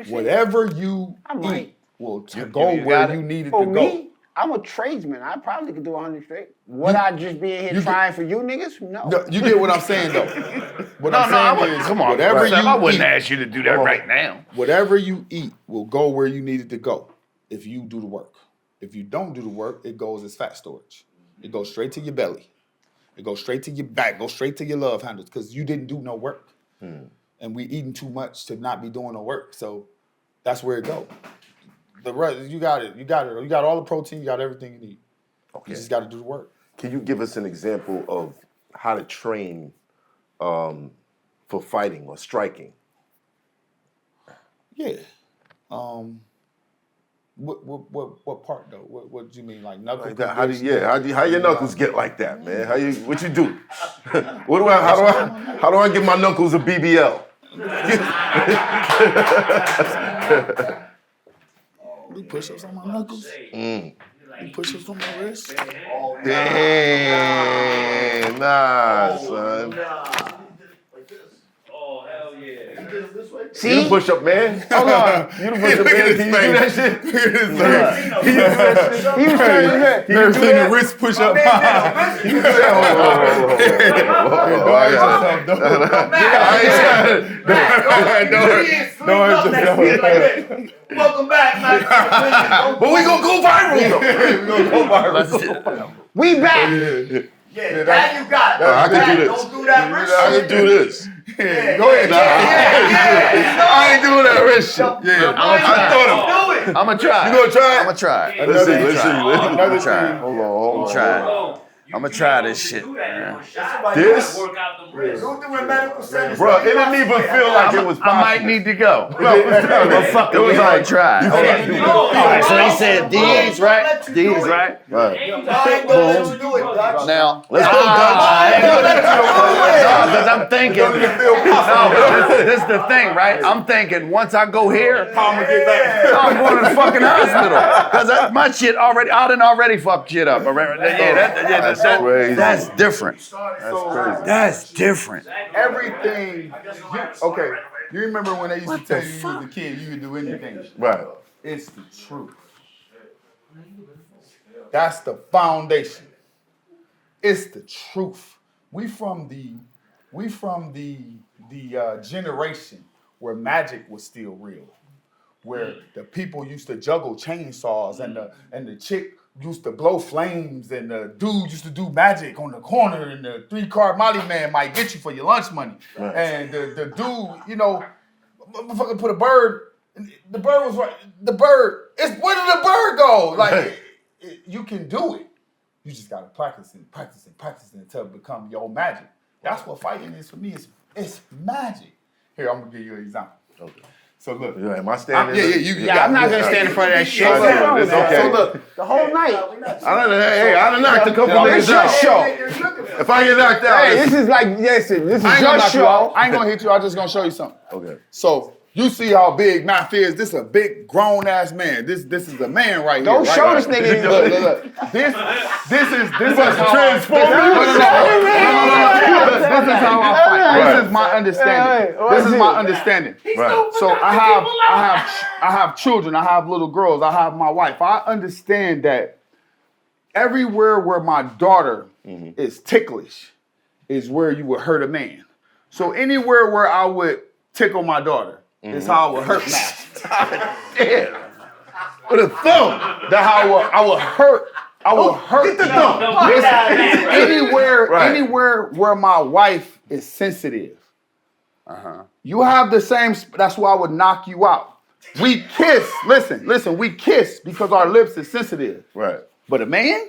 Whatever you eat will go where you need it to For go. me, I'm a tradesman. I probably could do 100 straight. Would I just be in here trying for you niggas? No. No, you get what I'm saying though. What I'm saying is, come on, whatever you I wouldn't eat, ask you to do that right now. whatever you eat will go where you need it to go if you do the work. If you don't do the work, it goes as fat storage. It goes straight to your belly. It goes straight to your back, goes straight to your love handles because you didn't do no work. And we eating too much to not be doing no work. So that's where it goes. The rest, you got it. You got all the protein, you got everything you need. Okay. You just got to do the work. Can you give us an example of how to train for fighting or striking? Yeah. What part though? What do you mean, like knuckle? Like that, how your knuckles get like that, man? What you do? How do I give my knuckles a BBL? Do push-ups on my knuckles. Do push-ups on my wrist. Damn, nah, son. Oh, hell yeah. See? You the push-up man. Hold on. You the push-up man. Can you do that shit? He was turning his head. Never seen the wrist push-up. Welcome back, man. But we gonna go viral though. We back. Yeah, that you got. I can do this. Don't do that wrist I can do this. Yeah, Go ahead. I ain't doing that wrist shit. I'm gonna try. You gonna try it? I'm gonna try. Let's see. Another try. Hold on. I'm gonna try this shit. Man. This? Work out the wrist. Go through a medical center. Bro, it didn't even feel like it was I possible. might need to go. It was like, try. Alright, So he said D's, right? D's, right? right. I ain't gonna let you do it, Dutch. Now, Let's go, because I'm thinking, this is the thing, right? I'm thinking once I go here, I'm going to the fucking hospital. Because my shit already, I done already fucked shit up. That's crazy. That's different. That's crazy. That's different. Everything. Okay, you remember when they used to tell you was a kid you could do anything? Right. It's the truth. That's the foundation. It's the truth. We from the generation where magic was still real, where the people used to juggle chainsaws and the chick used to blow flames and the dude used to do magic on the corner and the 3-card Molly man might get you for your lunch money. Right. And the dude, you know, motherfucker put a bird. The bird was right. The bird. Where did the bird go? Like you can do it. You just gotta practice until it become your magic. That's what fighting is for me. It's magic. Here, I'm gonna give you an example. Okay. So look. Yeah, am I standing? I'm not gonna stand in front of that shit. It's okay. So look. The whole night. I done knocked a couple This niggas your out. show. If I get knocked out, Hey, this is like, listen, this is I ain't your gonna knock you show. out. I ain't gonna hit you. I'm just gonna show you something. okay. So you see how big Matt is? This is a big grown ass man. This is a man right Don't here. show right? this nigga. Look. This is how Transform No. This is how I fight. This is my understanding. This is my understanding. Right. So I have children. I have little girls. I have my wife. I understand that everywhere where my daughter is ticklish is where you would hurt a man. So anywhere where I would tickle my daughter is how I would hurt Matt. Damn. With a thumb. That's how I would hurt. I will hurt Get the thumb. Anywhere where my wife is sensitive. You have the same. That's why I would knock you out. We kiss. Listen. We kiss because our lips is sensitive. Right. But a man,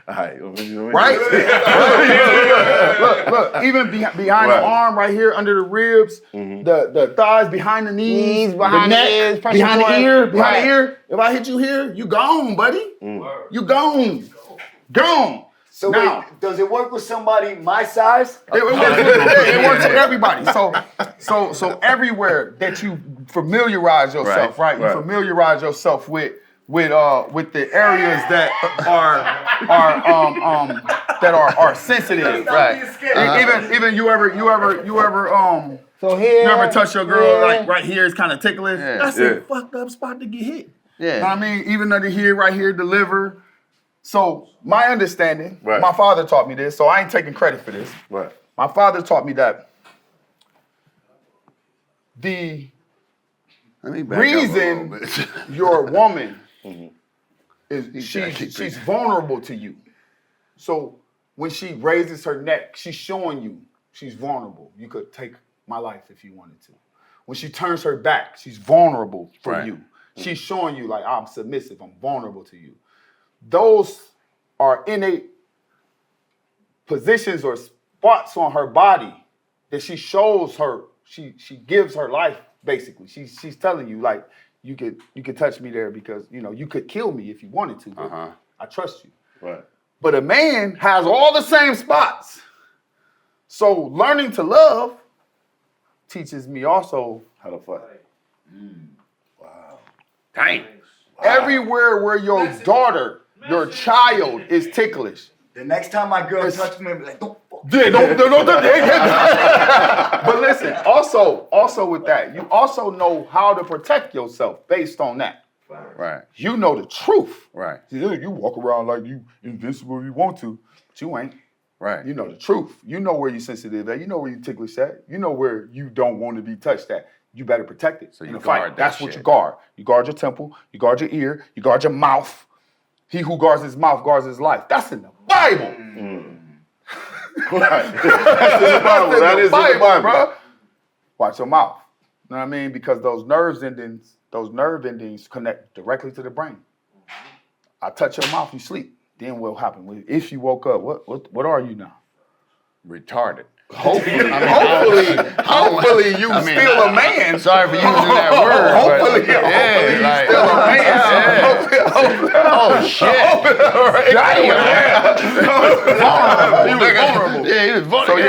All right. right? Look. Even behind the arm, right here, under the ribs, the thighs, behind the knees, behind the the neck, ears, pressure behind the point. ear, behind Right. the ear. If I hit you here, you gone, buddy. You gone. So Now- wait, does it work with somebody my size? It works for everybody. So everywhere that you familiarize yourself, right? You Right. familiarize yourself with the areas that are sensitive, Right. Even you ever So here, you ever touch your girl here. like right here is kind of ticklish? Yeah. That's Yeah. a fucked up spot to get hit. Yeah. You know what I mean? Even under here, right here, the liver. So my understanding, Right. my father taught me this, so I ain't taking credit for this. Right. My father taught me that the Let me back up a reason little bit. your woman is gotta keep she's vulnerable to you. So when she raises her neck, she's showing you she's vulnerable. You could take my life if you wanted to. When she turns her back, she's vulnerable for Right. you. She's showing you like I'm submissive, I'm vulnerable to you. Those are innate positions or spots on her body that she shows her, she gives her life basically. She's telling you like you could touch me there because you could kill me if you wanted to. But I trust you. Right. But a man has all the same spots. So learning to love teaches me also How to fight. Dang. everywhere where your daughter, your child is ticklish. The next time my girl touches me, I'm like, don't fuck. Yeah, don't. But listen, also with that, you also know how to protect yourself based on that. Right. You know the truth. Right. See, you walk around like you invincible if you want to, but you ain't. Right. You know the truth. You know where you're sensitive at. You know where you're ticklish at. You know where you don't want to be touched at. You better protect it. So in you a fight. guard that That's what shit. you guard. You guard your temple. You guard your ear. You guard your mouth. He who guards his mouth guards his life. That's in the Bible. Right. That's in the Bible. That is in the Bible. bro. Watch your mouth. You know what I mean? Because those nerve endings connect directly to the brain. I touch your mouth, you sleep. Then what will happen? If you woke up, what are you now? Retarded. Hopefully you I mean, still a man. Sorry for using that word. Hopefully, but, hopefully you like, still a man. Oh shit! He was vulnerable. Yeah, he was vulnerable.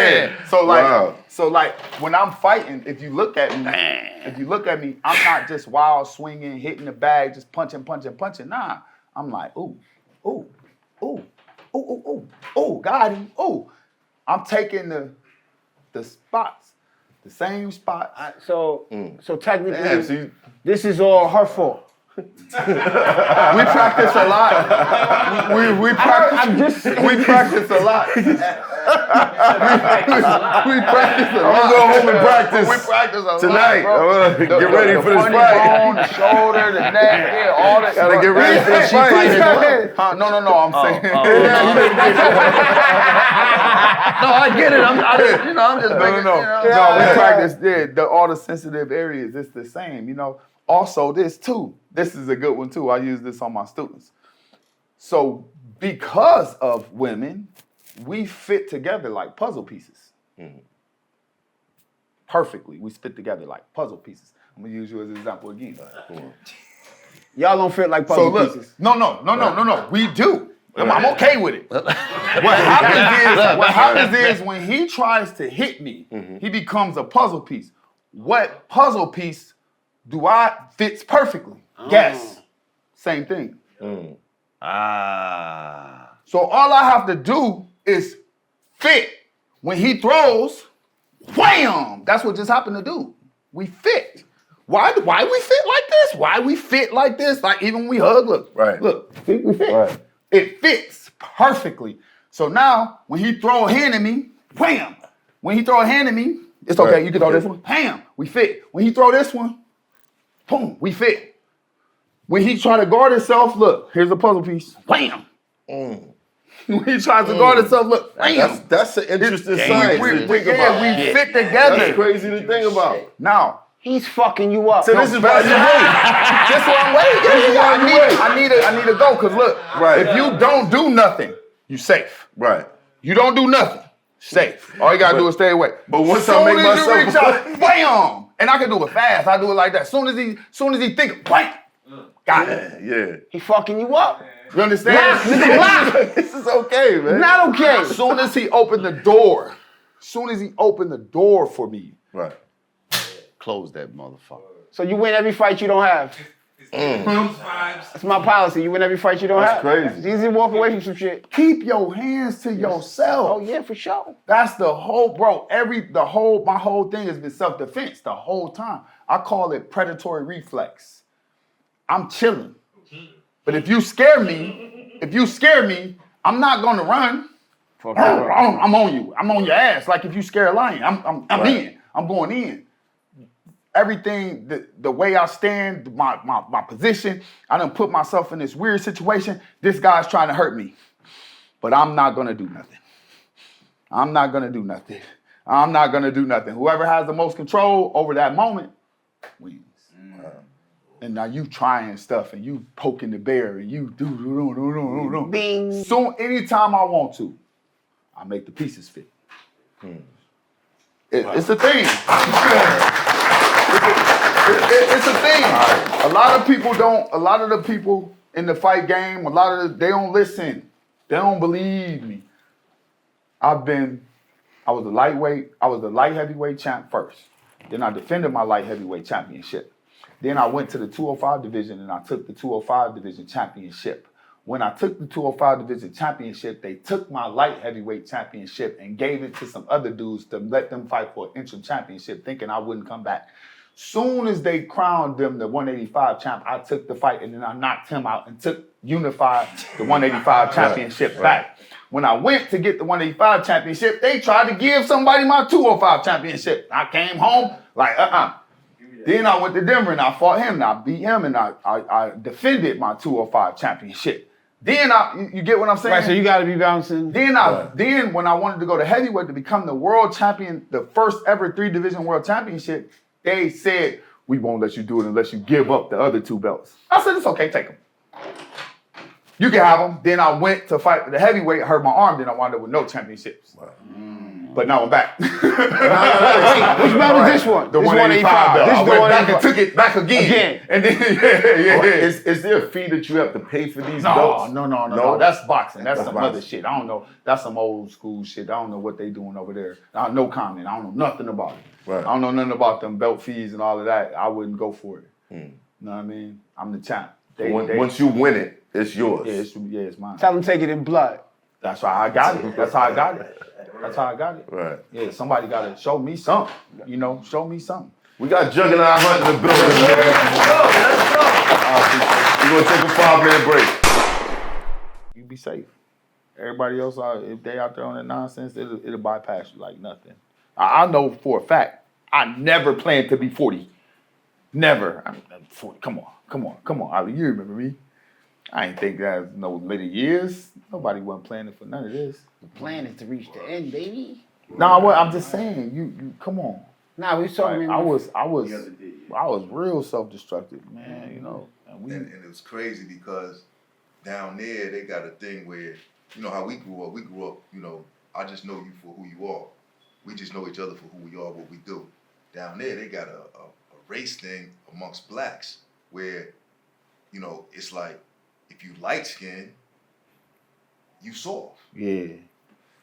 So yeah. Wow. So like when I'm fighting, if you look at me, I'm not just wild swinging, hitting the bag, just punching. Nah, I'm like, ooh, got him. Ooh, I'm taking the spots, the same spots. So technically, Damn, see, this is all her fault. We practice a lot. We practice. I'm just We practice a lot. We practice a lot. I'm gonna go home and practice We practice a lot tonight. bro. I'm gonna get ready for this funny fight. bone, the shoulder, the neck, yeah, all that. Gotta get ready for this fight. Huh? No, I'm saying. No, I get it. I'm just making. No, we practice all the sensitive areas. It's the same, Also, this too. This is a good one too. I use this on my students. So, because of women, we fit together like puzzle pieces. Perfectly, we fit together like puzzle pieces. I'm gonna use you as an example again. y'all don't fit like puzzle pieces. No. We do. I'm okay with it. What happens is when he tries to hit me, he becomes a puzzle piece. What puzzle piece do I fits perfectly? Yes. Same thing. So all I have to do is fit. When he throws, wham! That's what just happened to do. We fit. Why we fit like this? Why we fit like this? Like even when we hug, look. Right. Look, we fit. Right. It fits perfectly. So now when he throw a hand at me, wham! When he throw a hand at me, it's okay. Right. You can throw this one. Bam! We fit. When he throw this one, boom, we fit. When he try to guard himself, look, here's a puzzle piece. Wham! When he tries to guard himself, look, wham! That's an interesting science. We to think about. fit together. That's crazy to think about. Now, He's fucking you up. So this is why you wait. just one way. I need to go because look, Right. if you don't do nothing, you safe. Right. You don't do nothing, safe. All you gotta do is stay away. But once I Soon make as myself you reach out, bam! And I can do it fast. I do it like that. Soon as he think, bam! Got it. Yeah. He fucking you up. You understand? This is okay, man. Not okay. As soon as he opened the door, for me, Right. Close that motherfucker. So you win every fight you don't have. That's my policy. You win every fight you don't That's have. crazy. It's easy to walk away from some shit. keep your hands to yourself. Oh yeah, for sure. That's the whole, bro. My whole thing has been self-defense the whole time. I call it predatory reflex. I'm chilling. But if you scare me, I'm not gonna run. Fuck that. I'm on you. I'm on your ass. Like if you scare a lion, I'm Right. in. I'm going in. Everything, the way I stand, my position, I done put myself in this weird situation. This guy's trying to hurt me. But I'm not gonna do nothing. Whoever has the most control over that moment wins. And now you trying stuff and you poking the bear and you do. Bing. Soon, anytime I want to, I make the pieces fit. It's a thing. It's a thing. A lot of the people in the fight game, they don't listen. They don't believe me. I was the light heavyweight champ first. Then I defended my light heavyweight championship. Then I went to the 205 division and I took the 205 division championship. When I took the 205 division championship, they took my light heavyweight championship and gave it to some other dudes to let them fight for an interim championship, thinking I wouldn't come back. Soon as they crowned them the 185 champ, I took the fight and then I knocked him out and unified the 185 championship back. When I went to get the 185 championship, they tried to give somebody my 205 championship. I came home like, Then I went to Denver and I fought him and I beat him and I defended my 205 championship. Then you get what I'm saying? Right, so you gotta be bouncing. Then when I wanted to go to heavyweight to become the world champion, the first ever 3-division world championship, they said, we won't let you do it unless you give up the other 2 belts. I said, it's okay, take them. You can have them. Then I went to fight for the heavyweight, hurt my arm, then I wound up with no championships. Wow. But now I'm back. Which belt is this one? The This 185 belt. This I is the went back 185. and took it back again. And then, yeah. Is there a fee that you have to pay for these belts? No. That's boxing. That's some boxing. other shit. I don't know. That's some old school shit. I don't know what they doing over there. No comment. I don't know nothing about it. Right. I don't know nothing about them belt fees and all of that. I wouldn't go for it. You know what I mean? I'm the champ. Once you win it, it's yours. Yeah, it's mine. Tell them take it in blood. That's why I got it. That's how I got it. Right. Yeah, somebody got to show me something. Show me something. We got Juggernaut Hunt in the building. We're going to take a 5-minute break. You be safe. Everybody else, if they out there on that nonsense, it'll bypass you like nothing. I know for a fact, I never planned to be 40. Never. I'm 40. Come on. Ali, you remember me. I ain't think that no later years. Nobody wasn't planning for none of this. The plan is to reach the end, baby. I'm just saying, you come on. Nah, we talking. I was real self-destructive, man, And it was crazy because down there they got a thing where, how we grew up, I just know you for who you are. We just know each other for who we are, what we do. Down there they got a race thing amongst blacks where, it's like if you light skinned, you soft. Yeah.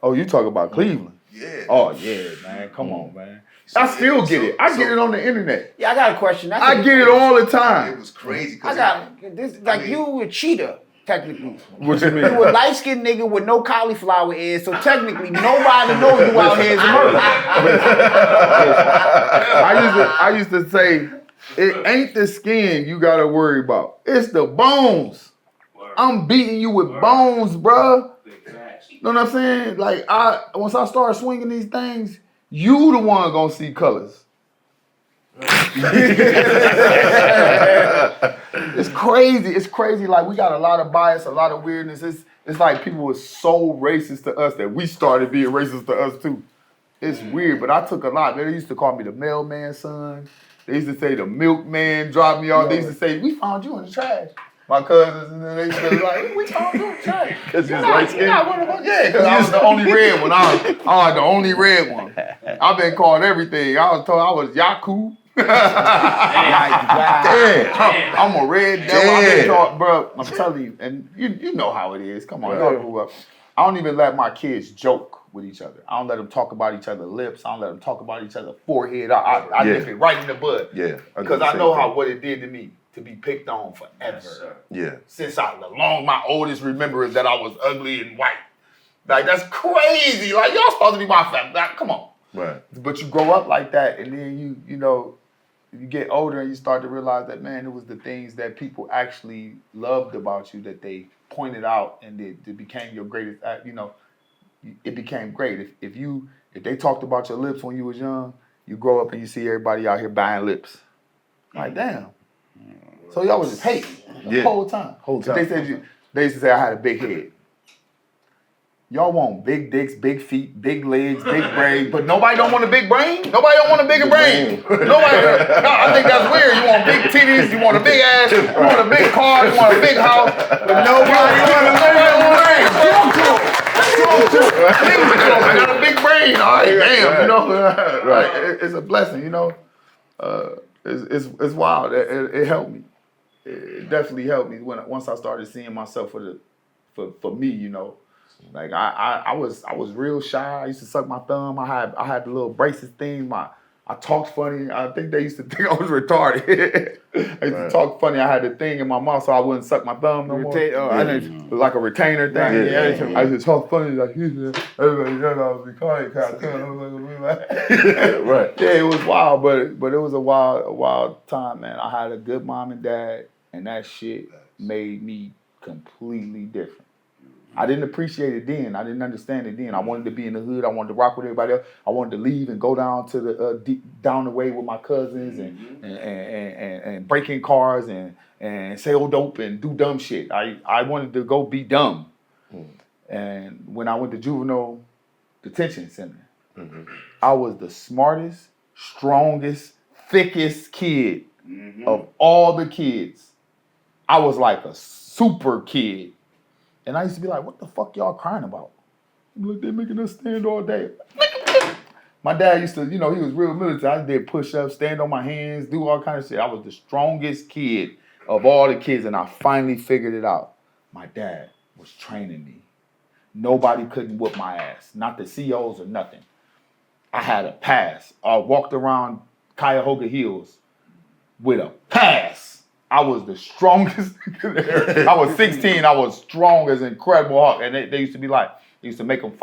Oh, you talk about Cleveland. Yeah. Oh, yeah, man. Come on, man. I still get it. I get it on the internet. Yeah, I got a question. I get it all the time. It was crazy. I got this. You a cheater, technically. What you mean? You a light skinned nigga with no cauliflower ears, so technically nobody knows you out here as a murderer. I used to say, it ain't the skin you gotta worry about. It's the bones. I'm beating you with bones, bruh. You know what I'm saying? Like, once I start swinging these things, you the one gonna see colors. It's crazy. It's crazy. Like, we got a lot of bias, a lot of weirdness. It's like people were so racist to us that we started being racist to us too. It's weird, but I took a lot. They used to call me the mailman's son. They used to say the milkman dropped me off. They used to say, we found you in the trash. My cousins, and then they used to be like, we found you in the trash. Because you're light skinned? Yeah, because I was the only red one. I was the only red one. I've been called everything. I was told I was Yaku. Like, wow. Damn, I'm a red devil. I've been taught, bro. I'm telling you, and you know how it is. Come on, y'all grew up. I don't even let my kids joke with each other. I don't let them talk about each other's lips. I don't let them talk about each other's forehead. I nip it right in the bud. Yeah. Because I know what it did to me to be picked on forever. Yeah. Since my oldest remembrance that I was ugly and white. Like, that's crazy. Like, y'all supposed to be my family. Like, come on. Right. But you grow up like that, and then you know, you get older and you start to realize that, man, it was the things that people actually loved about you that they pointed out, and it became your greatest, you know, it became great. If they talked about your lips when you was young, you grow up and you see everybody out here buying lips. Like, damn. So y'all was just hating the whole time. They used to say I had a big head. Y'all want big dicks, big feet, big legs, big brain, but nobody don't want a big brain? Nobody don't want a bigger brain. I think that's weird. You want big titties, you want a big ass, you want a big car, you want a big house, but nobody want a brain. Talk to him. I got a big brain. All right, damn, you know. Right. It's a blessing, you know. It's wild. It helped me. It definitely helped me once I started seeing myself for me, you know. Like I was real shy. I used to suck my thumb. I had the little braces thing. I talked funny. I think they used to think I was retarded. I used to talk funny. I had the thing in my mouth so I wouldn't suck my thumb no more. Like a retainer thing. I used to talk funny like everybody knows I was retarded. Right. Yeah, it was wild, but it was a wild time, man. I had a good mom and dad, and that shit made me completely different. I didn't appreciate it then. I didn't understand it then. I wanted to be in the hood. I wanted to rock with everybody else. I wanted to leave and go down to the down the way with my cousins and break in cars and sell dope and do dumb shit. I wanted to go be dumb. And when I went to juvenile detention center, I was the smartest, strongest, thickest kid of all the kids. I was like a super kid. And I used to be like, what the fuck y'all crying about? Look, they're making us stand all day. My dad used to, you know, he was real military. I did push-ups, stand on my hands, do all kind of shit. I was the strongest kid of all the kids, and I finally figured it out. My dad was training me. Nobody couldn't whoop my ass. Not the COs or nothing. I had a pass. I walked around Cuyahoga Hills with a pass. I was the strongest. I was 16. I was strong as Incredible Hulk. And they used to be like, they used to make us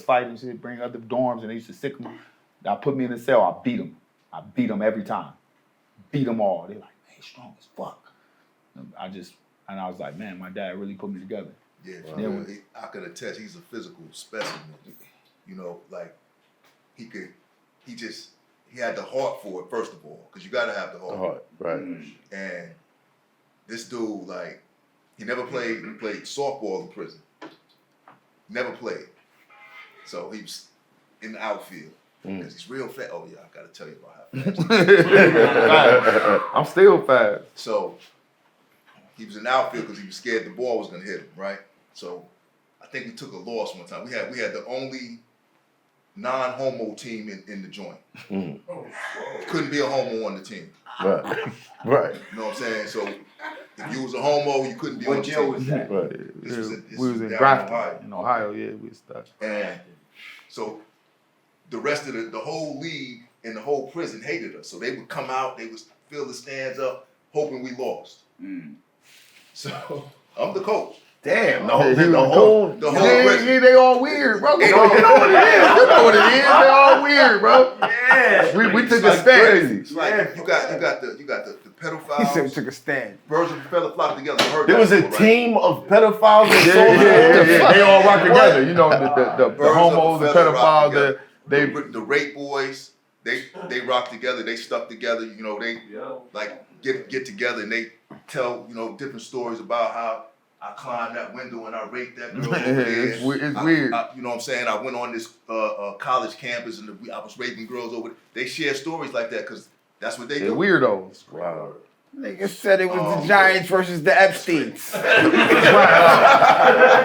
fight and shit, bring other dorms, and they used to sick them. They put me in the cell. I beat them. I beat them every time. Beat them all. They're like, man, he's strong as fuck. And I was like, man, my dad really put me together. Yeah, I could attest. He's a physical specimen. You know, like he had the heart for it, first of all, because you got to have the heart. Right. And this dude, like, he never played. He played softball in prison. Never played. So he was in the outfield because he's real fast. Oh yeah, I got to tell you about how fast. I'm still fast. So he was in the outfield because he was scared the ball was gonna hit him, right? So I think we took a loss one time. We had the only non-homo team in the joint. Couldn't be a homo on the team. Right. You know what I'm saying? So if you was a homo, you couldn't be on the team. What jail was that? Right. This was We was in down Grafton, in Ohio. Yeah, we was stuck. And so the rest of the whole league and the whole prison hated us. So they would come out, they would fill the stands up, hoping we lost. So I'm the coach. Damn. The whole prison. They all weird, bro. You know what it is. You know what it is. They all weird, bro. Yeah. We took a stand. It's like you got the pedophiles. He said we took a stand. Birds of a feather flock together. There was a team of pedophiles and soldiers. Yeah. They all rock together. You know, the homos, the pedophiles, the rape boys, they rock together, they stuck together, you know, they like get together and they tell, you know, different stories about how I climbed that window and I raped that girl over there. It's weird. You know what I'm saying? I went on this college campus and I was raping girls over there. They share stories like that because that's what they do. They're weirdos. Wow. Nigga said it was the Giants versus the Epsteins.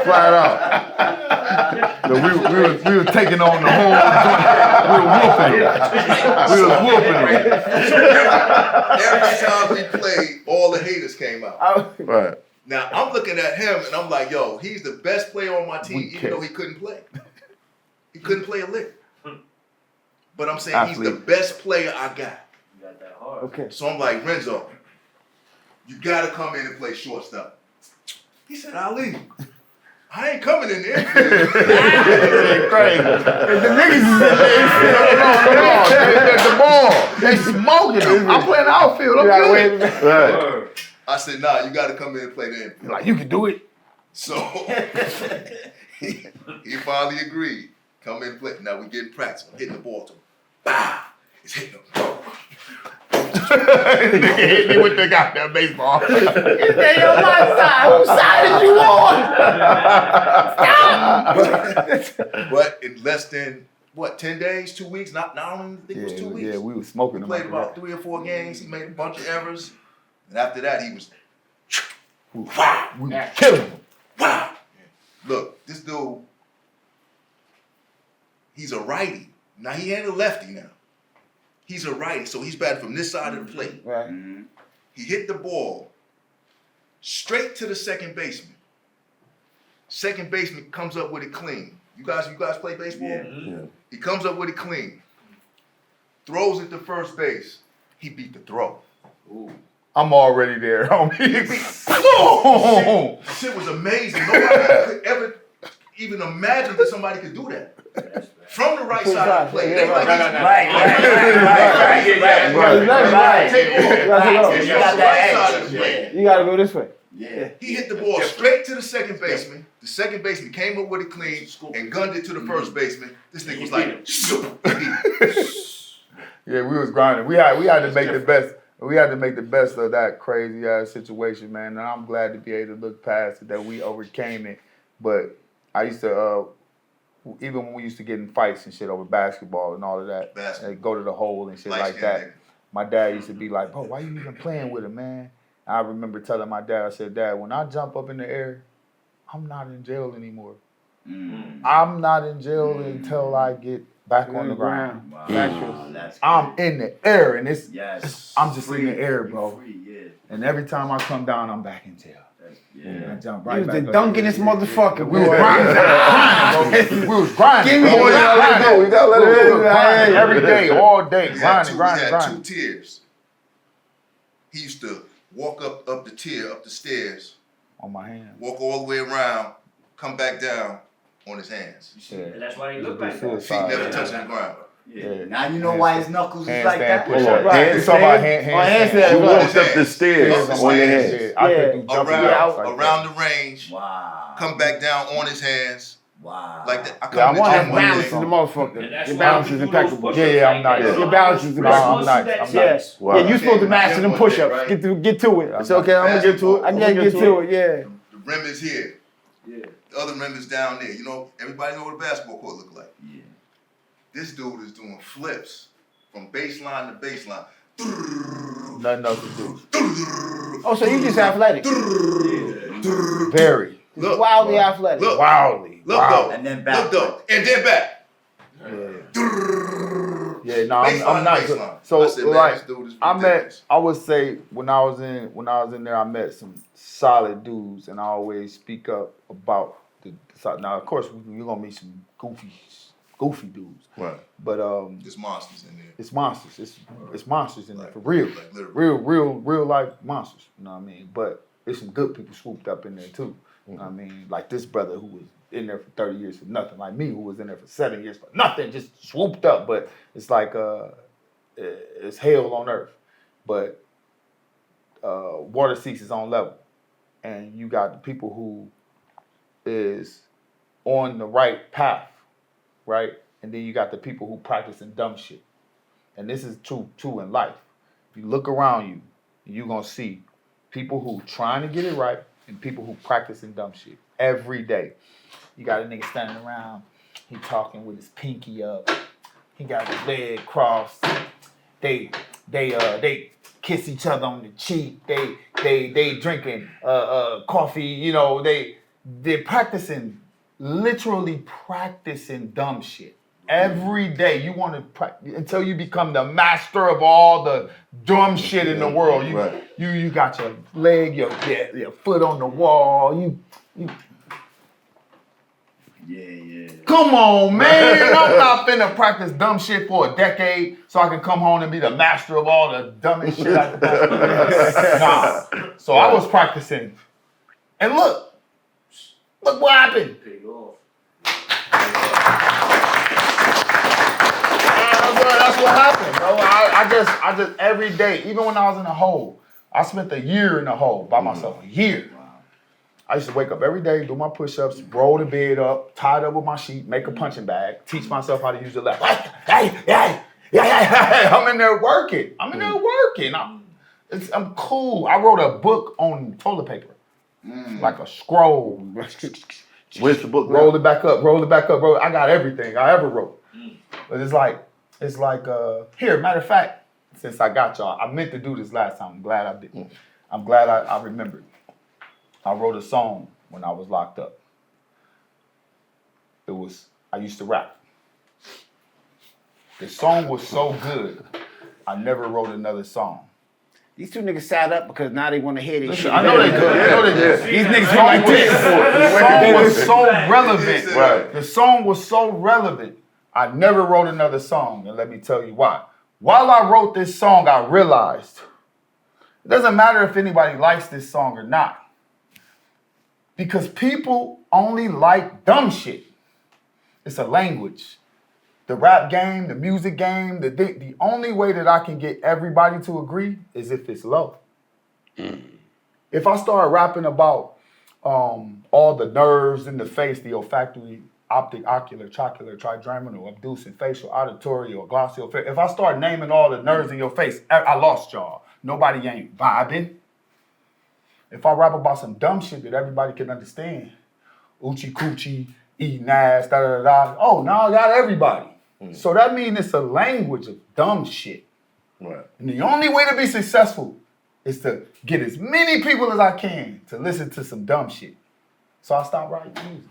Flat out. So we were taking on the whole joint. We was whooping him. Every time we played, all the haters came out. Right. Now I'm looking at him and I'm like, yo, he's the best player on my team, We even can't. though he couldn't play. He couldn't play a lick. But I'm saying he's the best player I got. You got that hard. Okay. So I'm like, Renzo, you gotta come in and play shortstop. He said, Ali, I ain't coming in there. Crazy. The niggas is the ball. They smoking them. I'm playing outfield. I'm good. Right. I said, nah, you gotta come in and play the infield. Like, you can do it. So he finally agreed. Come in and play. Now we getting practice. I'm hitting the ball to him. Bah! It's hitting him. Nigga hit me with the goddamn baseball. Stay on my side. Whose side is you on? But in less than, 10 days, 2 weeks? Not I don't even think it was 2 weeks. Yeah, we was smoking We them. played about 3 or 4 games. He made a bunch of errors. And after that, he was, wow, We was killing them. wow. Look, this dude, he's a righty. Now, he ain't a lefty now. He's a righty, so he's batting from this side of the plate. Right. He hit the ball straight to the second baseman. Second baseman comes up with it clean. You guys play baseball? Yeah. He comes up with it clean. Throws it to first base. He beat the throw. I'm already there, homie. Shit was amazing. Nobody could ever even imagine that somebody could do that. From the right side of the plate. They like You gotta go this way. Yeah. he hit the ball straight to the second baseman. The second baseman came up with it clean and gunned it to the first baseman. This thing was like, Yeah, we was grinding. We had to make the best. We had to make the best of that crazy ass situation, man. And I'm glad to be able to look past it, that we overcame it. But I used to, even when we used to get in fights and shit over basketball and all of that, and go to the hole and shit like that. My dad used to be like, "Bro, why you even playing with him, man?" I remember telling my dad, I said, "Dad, when I jump up in the air, I'm not in jail anymore. I'm not in jail until I get back on the ground. Wow. That's I'm in the air, and it's Yes. I'm just in the air, bro. Free, yeah. And every time I come down, I'm back in jail. Yeah. I jump He right was back the up. dunkinest motherfucker. We was grinding, bro. We was grinding. Give me bro. one. We was grinding. You gotta let it go. Grinding every day, all day, We had grinding, two grinding. tiers. He used to walk up the tier, up the stairs, On my hand. walk all the way around, come back down on his hands. Yeah. And that's why he look like that. Feet Suicide. never Yeah. touching the ground. Yeah. Now you know why his knuckles is like Handstand that. push-up. Right. We talking about handstand. You Right. walked up the stairs Yeah. on your hands. Yeah, I could do jumping Around, jacks like around that. the range, Wow. come back down on his hands, Wow. like that. I Yeah, come I to the want gym that one balance is day. the motherfucker. And that's Your why balance we is do those impeccable. push-ups Yeah, yeah, I'm like nice. that. Your balance is We're impeccable. supposed to I'm do that nice. side. Yes. Wow. Yeah, you supposed to Yeah, master them one push-ups. day, right? Get to it. It's okay, I'm gonna get to it. I gotta get to it. Yeah. The rim is here. Yeah. The other rim is down there. You know, everybody know what a basketball court look like. Yeah. This dude is doing flips from baseline to baseline. Nothing else to do. Oh, so you just athletic? Very. Look, Wildly athletic. look, Wildly. look Wow. though. And then Look back. though. And then back. Yeah, no, I'm not. Baseline. So I said, man, like, this dude is I ridiculous. would say when I was in there, I met some solid dudes, and I always speak up about the. Now, of course, you're gonna meet some goofy dudes, Right. but There's monsters in there. it's monsters. It's monsters in there for real, Like literally. real life monsters. You know what I mean? But there's some good people swooped up in there too. You know what I mean? Like this brother who was in there for 30 years for nothing, like me who was in there for 7 years for nothing, just swooped up. But it's like it's hell on earth. But water seeks its own level, and you got the people who is on the right path, right? And then you got the people who practicing dumb shit. And this is true in life. You look around you, and you're gonna see people who trying to get it right and people who practicing dumb shit every day. You got a nigga standing around, he talking with his pinky up, he got his leg crossed. They kiss each other on the cheek. They drinking coffee. You know, they're practicing, literally practicing dumb shit. Every day you want to practice until you become the master of all the dumb shit in the world. You got your leg, your foot on the wall. You Yeah. Come on, man. I'm not finna practice dumb shit for a decade so I can come home and be the master of all the dumbest shit I can practice. Nah. So I was practicing. And look what happened. Big off. That's what happened, bro. I just every day, even when I was in the hole, I spent a year in the hole by myself. A year. I used to wake up every day, do my push-ups, roll the bed up, tie it up with my sheet, make a punching bag, teach myself how to use the left. I'm in there working. I'm cool. I wrote a book on toilet paper, like a scroll. Where's the book? Roll it back up. I got everything I ever wrote. But it's like here. Matter of fact, since I got y'all, I meant to do this last time. I'm glad I did. I'm glad I remembered. I wrote a song when I was locked up. I used to rap. The song was so good, I never wrote another song. These two niggas sat up because now they want to hear this shit. I know they good. These niggas go like this. The song was so relevant. Right. The song was so relevant. I never wrote another song, and let me tell you why. While I wrote this song, I realized it doesn't matter if anybody likes this song or not. Because people only like dumb shit. It's a language. The rap game, the music game, the only way that I can get everybody to agree is if it's low. If I start rapping about all the nerves in the face, the olfactory, optic, ocular, trochlear, trigeminal, abducent, facial, auditory, or glosseal, if I start naming all the nerves in your face, I lost y'all. Nobody ain't vibing. If I rap about some dumb shit that everybody can understand, oochie coochie, eating ass, da da da. Oh, now I got everybody. So that means it's a language of dumb shit. Right. And the only way to be successful is to get as many people as I can to listen to some dumb shit. So I stopped writing music.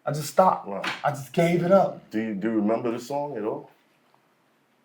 I just stopped. Wow. I just gave it up. Do you remember the song at all?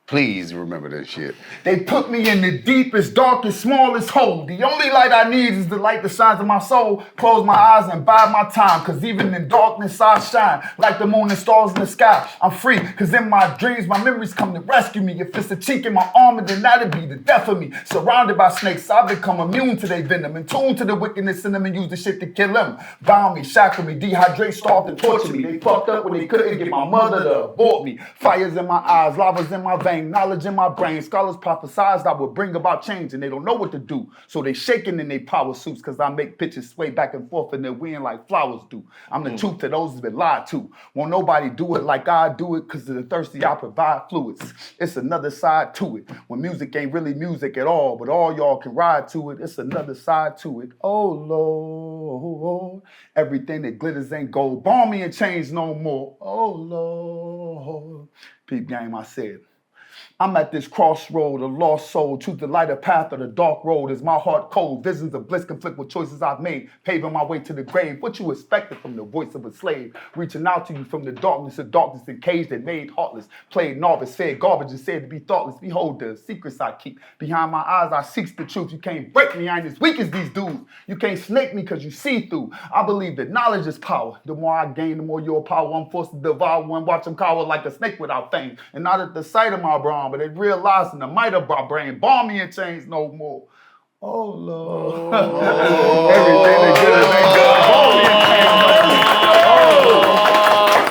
Please remember that shit. They put me in the deepest, darkest, smallest hole. The only light I need is the light that shines in my soul. Close my eyes and bide my time, cause even in darkness I shine. Like the moon and stars in the sky. I'm free, cause in my dreams my memories come to rescue me. If it's a chink in my armor, then that'd be the death of me. Surrounded by snakes, I become immune to their venom. In tune to the wickedness in them and use the shit to kill them. Bound me, shackle me, dehydrate, starve and torture me. They fucked up when they couldn't get my mother to abort me. Fires in my eyes, lava's in my veins. Knowledge in my brain, scholars prophesized I would bring about change and they don't know what to do. So they shaking in their power suits cause I make pitches sway back and forth in their wind like flowers do. I'm the truth to those who's been lied to. Won't nobody do it like I do it cause of the thirsty I provide fluids. It's another side to it. When music ain't really music at all, but all y'all can ride to it. It's another side to it. Oh Lord, everything that glitters ain't gold. Bomb me and change no more. Oh Lord. Peep game, I said. I'm at this crossroad, a lost soul. Choose the lighter path or the dark road. Is my heart cold? Visions of bliss conflict with choices I've made. Paving my way to the grave. What you expected from the voice of a slave. Reaching out to you from the darkness of darkness and cage that made heartless. Played novice, fed garbage and said to be thoughtless. Behold the secrets I keep. Behind my eyes I seek the truth. You can't break me, I ain't as weak as these dudes. You can't snake me cause you see through. I believe that knowledge is power. The more I gain, the more your power. I'm forced to devour one. Watch them cower like a snake without fangs. And not at the sight of my brawn, but at realizing the might of my brain. Bomb me and change no more. Oh Lord. Everything that good and they go. Bomb me and change no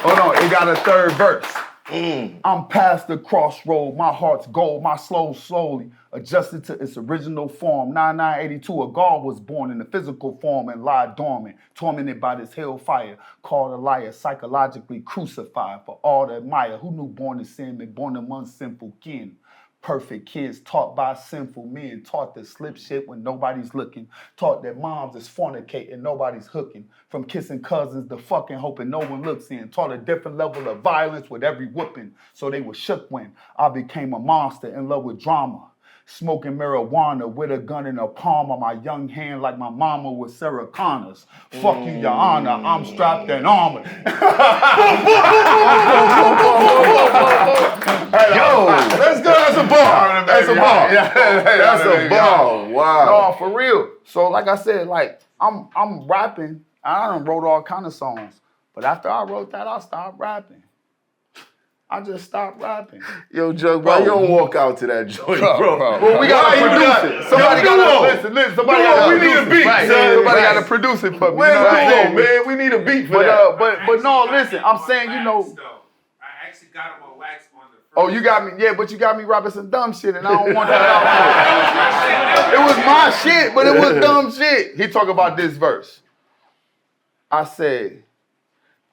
more. Hold on, it got a third verse. I'm past the crossroad, my heart's gold, my soul slowly adjusted to its original form. 9982, a God was born in the physical form and lied dormant, tormented by this hellfire, called a liar, psychologically crucified for all to admire. Who knew born in sin and born among sinful kin? Perfect kids taught by sinful men, taught to slip shit when nobody's looking, taught that moms is fornicating, nobody's hooking, from kissing cousins to fucking hoping no one looks in, taught a different level of violence with every whooping, so they were shook when I became a monster in love with drama. Smoking marijuana with a gun in the palm of my young hand like my mama was Sarah Connor's. Fuck you, your honor, I'm strapped and armored. Yo, let's go. That's a bar. That's a bar. That's a bar. Wow. No, for real. So like I said, like I'm rapping. I done wrote all kind of songs. But after I wrote that, I stopped rapping. I just stopped rapping. Yo, Jug, why you don't walk out to that joint, bro? Well, we gotta produce it. Somebody gotta listen. Somebody gotta we need a beat. Right. Somebody gotta produce it for me. Where's You know what I'm the saying? man? We need a beat for that. But no, listen. I'm saying, you know. I actually got him on wax on the first. Oh, you got me. Yeah, but you got me rapping some dumb shit, and I don't want that out. It was my shit, but it was dumb shit. He talk about this verse. I said,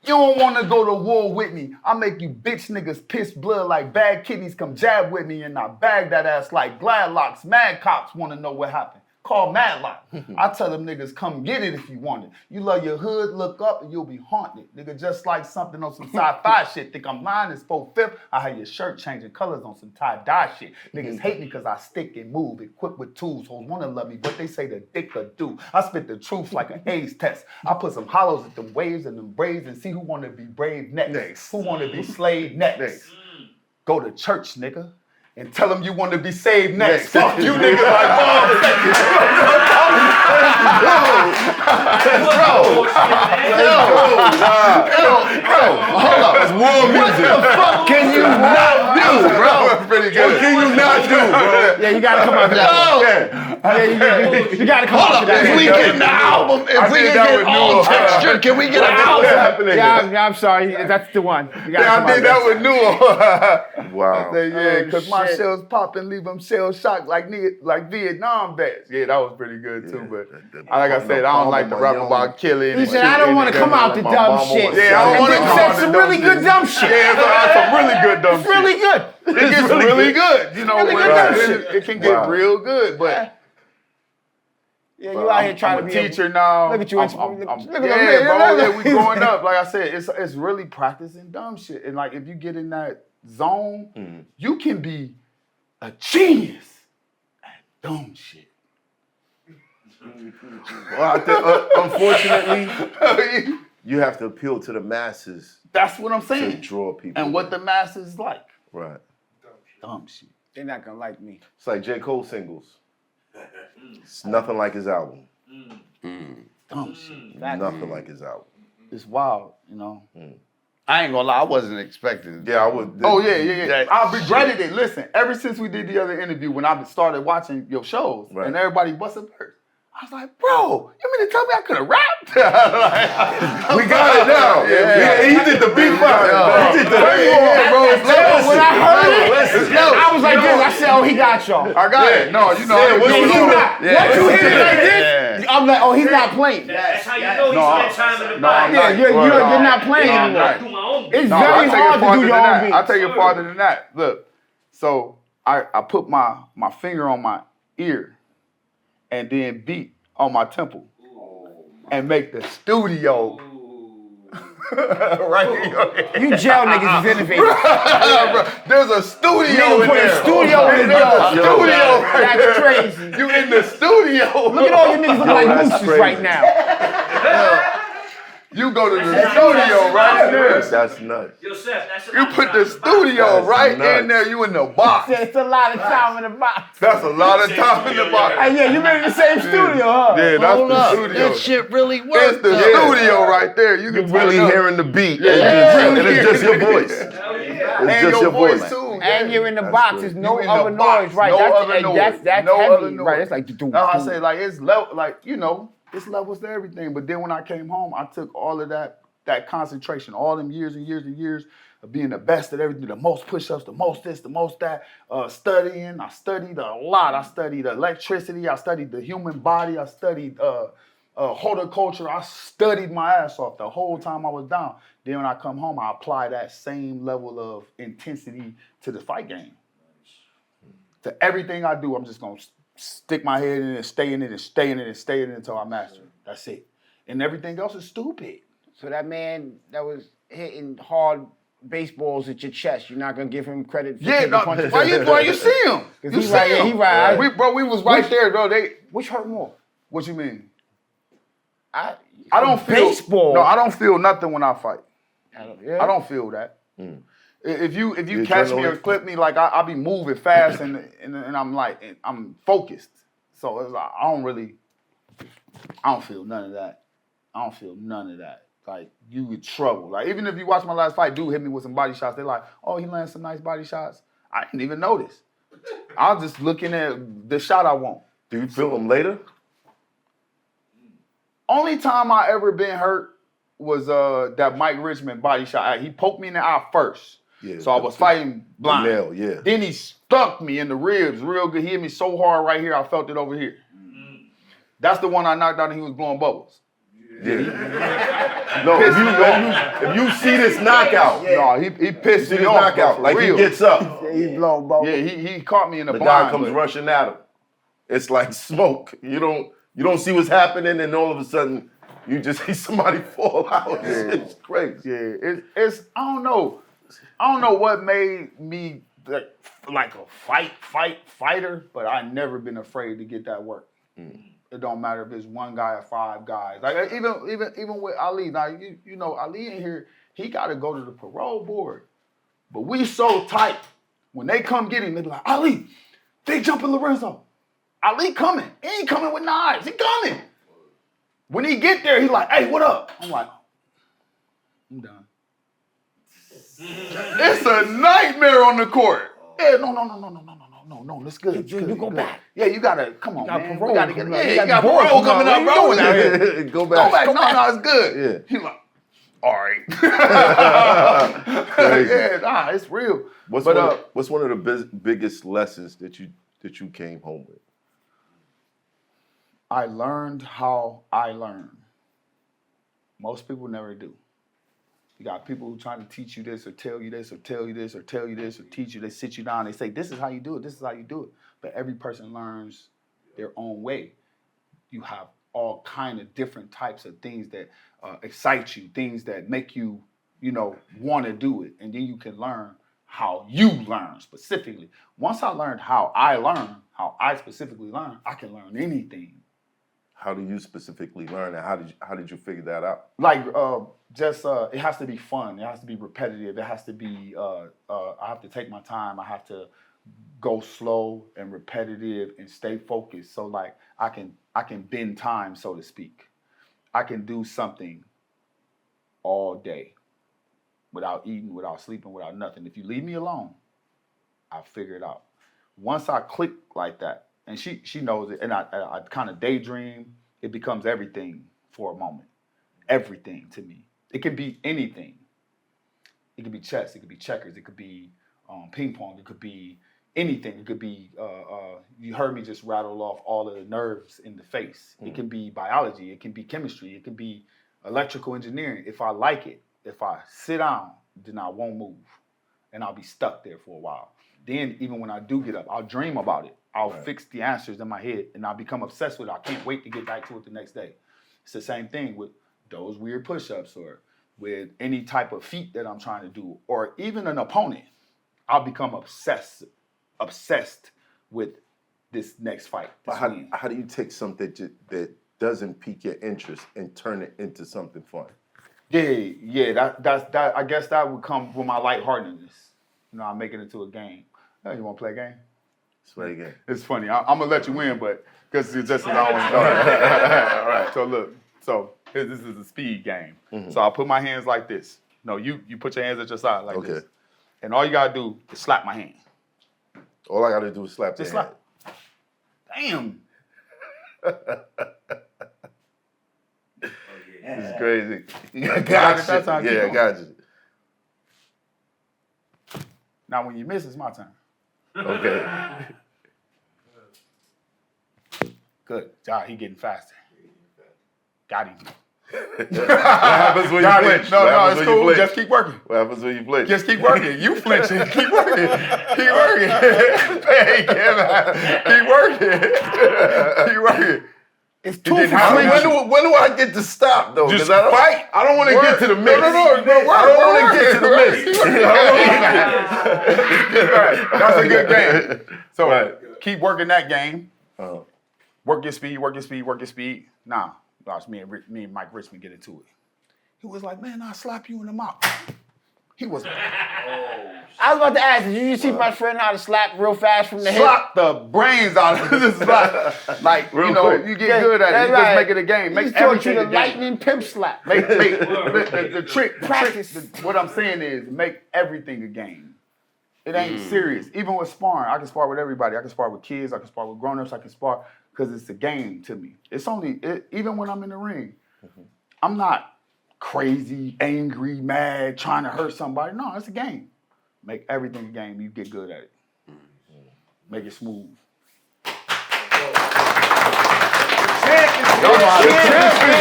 you don't want to go to war with me. I make you bitch niggas piss blood like bad kidneys come jab with me and I bag that ass like Gladlocks. Mad cops want to know what happened. Call Madlock. I tell them niggas come get it if you want it. You love your hood, look up and you'll be haunted. Nigga, just like something on some sci-fi shit. Think I'm lying, it's 4/5. I had your shirt changing colors on some tie-dye shit. Niggas hate me because I stick and move, equipped with tools. Hoes want to love me, but they say the dick or do. I spit the truth like a Hayes test. I put some hollows at them waves and them braids and see who want to be brave next. Who want to be slave next. Go to church, nigga. And tell them you want to be saved next. Fuck you niggas like mom. Hold up. That's war music. What the fuck can you not do, bro? That's pretty good. What can you not do, bro? Yeah, you gotta come up with that. You gotta come up with that. If we get an album, if we get all texture, can we get an album? Yeah, I'm sorry. That's the one. Yeah, I did that with Newell. Wow. Yeah, because my shells pop and leave them shell shocked like Vietnam vets. Yeah, that was pretty good too. But like I said, I don't like to rap about killing. Listen, I don't want to come out the dumb shit. Yeah, I don't want to come out some really good dumb shit. Yeah, that's some really good dumb shit. It's really good. It gets really good. You know, Really good dumb shit. it can get real good, but. Yeah, you out here trying I'm to a be teacher now. Look at you. Yeah, bro. Yeah, we growing up. Like I said, it's really practicing dumb shit. And like if you get in that zone, you can be a genius at dumb shit. Well, I think, unfortunately, you have to appeal to the masses. That's what I'm To saying. draw people. And what the masses like. Right. Dumb shit. They're not gonna like me. It's like J. Cole singles. It's nothing like his album. Dumb shit. Nothing like his album. It's wild, you know. I ain't gonna lie, I wasn't expecting. Yeah, I would. Oh yeah. I regretted it. Listen, ever since we did the other interview, when I started watching your shows, Right. and everybody busted first, I was like, bro, you mean to tell me I could have rapped? We got it now. Yeah, he did the beat part. He did the When I heard it, I was like this. I said, "Oh, he got y'all." I got it. No, you know. Yeah, Yeah, he's not. Once you hit it like this, I'm like, "Oh, he's not playing." That's how you know he spent time in the No, body. Yeah, you're not playing I anymore. do my own beat. It's No, very hard to do your own I beats. take it farther than that. Look, so I put my finger on my ear and then beat on my temple and make the studio right here. You jail niggas is innovative. There's a studio Nigga in put there. a studio in the There's a door. studio right That's there. crazy. You in the studio. Look at all you niggas look like that's mooses crazy. right now. You go to the studio right there. That's nuts. Yo, Seth, that's You put the studio That's right nuts. in there. You in the box. It's a lot of time in the box. That's a lot of time in the box. Hey, yeah, you been in the same studio, huh? Yeah, that's Hold the up, studio. that shit really It's worked. the though. studio right there. You You're can really turn it up. hearing the beat. Yeah. And it's just your voice. Hell yeah. It's And just your voice voice. too. And you're in the That's box. good. There's no You in other the box. noise, right? No That's other noise. that's No heavy, other noise. right? It's like the That's how I say, like, it's level, like, you know, it's levels to everything. But then when I came home, I took all of that concentration, all them years and years and years of being the best at everything, the most push-ups, the most this, the most that, studying. I studied a lot. I studied electricity. I studied the human body. I studied horticulture. I studied my ass off the whole time I was down. Then when I come home, I apply that same level of intensity to the fight game. To everything I do, I'm just going to stick my head in it and stay in it and stay in it and stay in it until I master it. That's it. And everything else is stupid. So that man that was hitting hard baseballs at your chest. You're not gonna give him credit for Yeah, taking no, punches. why you see him? 'Cause You he see right, yeah, him. he right. We was right there, bro. Which hurt more? What you mean? I don't feel baseball. No, I don't feel nothing when I fight. Yeah. I don't feel that. If you You catch me or adrenaline? clip me, like I be moving fast and I'm like I'm focused. So it's like, I don't feel none of that. I don't feel none of that. Like you in trouble. Like even if you watch my last fight, dude hit me with some body shots. They're like, oh, he landed some nice body shots. I didn't even notice. I was just looking at the shot I want. Do you feel them later? Only time I ever been hurt was that Mike Richmond body shot. He poked me in the eye first. Yeah, So I was fighting blind. nail, yeah. Then he stuck me in the ribs real good. He hit me so hard right here, I felt it over here. That's the one I knocked out and he was blowing bubbles. Yeah. No, if you see this knockout, No, he pissed see me this off. knockout, bro, like for he real. gets up, He's blowing bubbles. Yeah, he caught me in the the blind. guy comes but- rushing at him. It's like smoke. You don't see what's happening, and all of a sudden you just see somebody fall out. It's crazy. Yeah, it's I don't know what made me like a fighter, but I never been afraid to get that work. It don't matter if it's one guy or five guys. Like even with Ali, now you know Ali in here, he got to go to the parole board, but we so tight. When they come get him, they be like, Ali, they jumping Lorenzo. Ali coming. He ain't coming with knives. He coming. When he get there, he like, hey, what up? I'm like, I'm done. It's a nightmare on the court. Yeah, no, that's good. It's good. You go back. Yeah, you gotta, come on, got man. parole We gotta coming get, up. yeah, You you got got parole parole coming coming up, up. bro. What you doing? Go Go back. back. No, it's good. Yeah. He like, all right. Crazy. Yeah, nah, it's real. What's one of the biggest lessons that you came home with? I learned how I learn. Most people never do. You got people who trying to teach you this or tell you this or tell you this or tell you this or teach you. They sit you down. They say, this is how you do it. This is how you do it. But every person learns their own way. You have all kind of different types of things that excite you, things that make you, want to do it. And then you can learn how you learn specifically. Once I learned how I specifically learn, I can learn anything. How do you specifically learn, and how did you figure that out? Like it has to be fun. It has to be repetitive. It has to be. I have to take my time. I have to go slow and repetitive and stay focused. So like I can bend time, so to speak. I can do something all day without eating, without sleeping, without nothing. If you leave me alone, I'll figure it out. Once I click like that, and she knows it, and I kind of daydream, it becomes everything for a moment. Everything to me. It can be anything. It could be chess, it could be checkers, it could be ping pong, it could be anything. It could be, you heard me just rattle off all of the nerves in the face. It can be biology, it can be chemistry, it can be electrical engineering. If I like it, if I sit down, then I won't move. And I'll be stuck there for a while. Then even when I do get up, I'll dream about it. I'll fix the answers in my head and I'll become obsessed with it. I can't wait to get back to it the next day. It's the same thing with those weird push-ups or with any type of feat that I'm trying to do, or even an opponent. I'll become obsessed with this next fight. But how do you take something that doesn't pique your interest and turn it into something fun? Yeah. That's I guess that would come with my lightheartedness. I make it into a game. Hey, you want to play a game? Let's play a game. It's funny. I'm gonna let you win, but because it's just as I want to know. All right. So look. This is a speed game. Mm-hmm. So I'll put my hands like this. No, you put your hands at your side like this. And all you gotta do is slap my hand. All I gotta do is slap the hand. Slap. Damn. This is crazy. I got you. Yeah, I got you. Now when you miss, it's my turn. Okay. Good. He getting faster. Got him. What happens when you flinch? No, it's cool. Just keep working. What happens when you flinch? Just keep working. You flinching. Keep working. Keep working. Hey, Kevin. Keep working. Keep working. It's two didn't for have When clinching. do I get to stop though? Just 'Cause I don't, fight. I don't want to get to the miss. No, I don't want to get to the miss. Right. That's a good game. So Right. keep working that game. Uh, Work your speed, work your speed, work your speed. Nah, watch me and Mike Richmond get into it. He was like, man, I'll slap you in the mouth. He was I was about to ask, did you see my friend how to slap real fast from the hip? slap the brains out of this slap. Like, Real you know, quick. you get good at it. That's You just right. make it a game. Make He's taught you everything the a game. lightning pimp slap. Make the trick. Practice. What I'm saying is make everything a game. It ain't serious. Even with sparring, I can spar with everybody. I can spar with kids. I can spar with grown-ups. I can spar because it's a game to me. It's only, even when I'm in the ring, I'm not crazy, angry, mad, trying to hurt somebody. No, it's a game. Make everything a game. You get good at it. Make it smooth.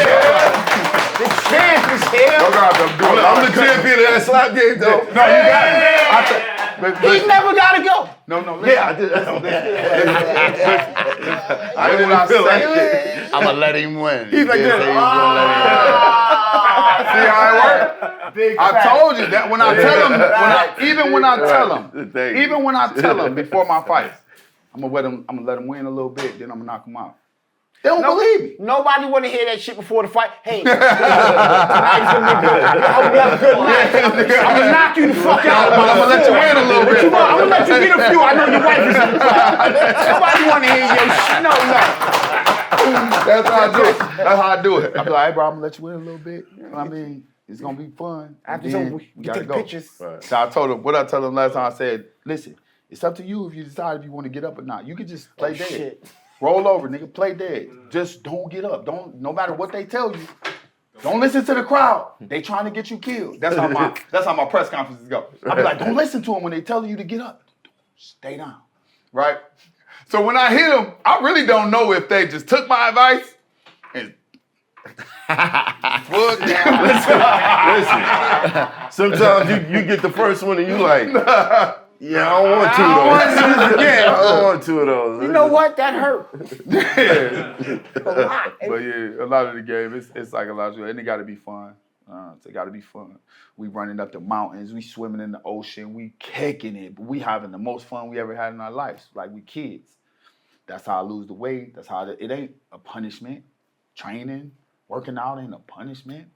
The champ is here. I'm the champion of that slap game though. No, you got it. He never got to go. No, listen. Yeah, I did. I didn't I feel like I'm gonna let him win. He's like He this. did say he was gonna let him win. See how it works? I told you that when I tell him, even when I tell him before my fights, I'm gonna let him win a little bit, then I'm gonna knock him out. They don't believe me. Nobody want to hear that shit before the fight. Hey, tonight's gonna be good. I hope you have a good night. I'm gonna knock you the fuck out. But I'm gonna let you win a little bit. I'm gonna let you get a few. I know your wife is in the crowd. Nobody want to hear your shit. No. That's how I do it. That's how I do it. I be like, hey, bro, I'm gonna let you win a little bit. You know what I mean, it's gonna be fun. After Then some, we we gotta take go. pictures. So I told him what I told him last time. I said, listen, it's up to you if you decide if you want to get up or not. You can just play dead. Shit. Roll over, nigga. Play dead. Just don't get up. No matter what they tell you. Don't listen to the crowd. They trying to get you killed. That's how my press conferences go. I be like, don't listen to them when they tell you to get up. Stay down, right? So when I hit them, I really don't know if they just took my advice and look down. Listen, sometimes you get the first one and you like, yeah, I don't want two of those. I don't want two of those. You know what? That hurt. But yeah, a lot of the game, it's like a lot of, and it got to be fun. It got to be fun. We running up the mountains, we swimming in the ocean, we kicking it, but we having the most fun we ever had in our lives. Like we kids. That's how I lose the weight. That's how it ain't a punishment. Training, working out ain't a punishment.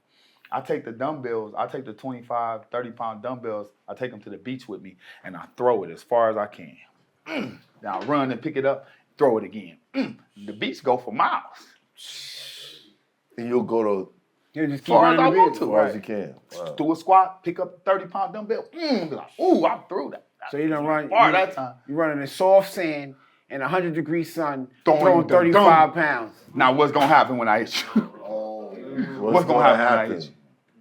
I take the dumbbells, I take the 25, 30-pound dumbbells, I take them to the beach with me, and I throw it as far as I can. Then I run and pick it up, throw it again. The beach go for miles. And you'll go to You just As keep far as I running want the to. as far as you can. Wow. Do a squat, pick up the 30-pound dumbbell, be like, ooh, I'm through that. So you done run. Far that time. You running in soft sand in 100-degree sun, Throwing throwing the 35 pounds. Now, what's gonna happen when I hit you? What's gonna happen when I hit you?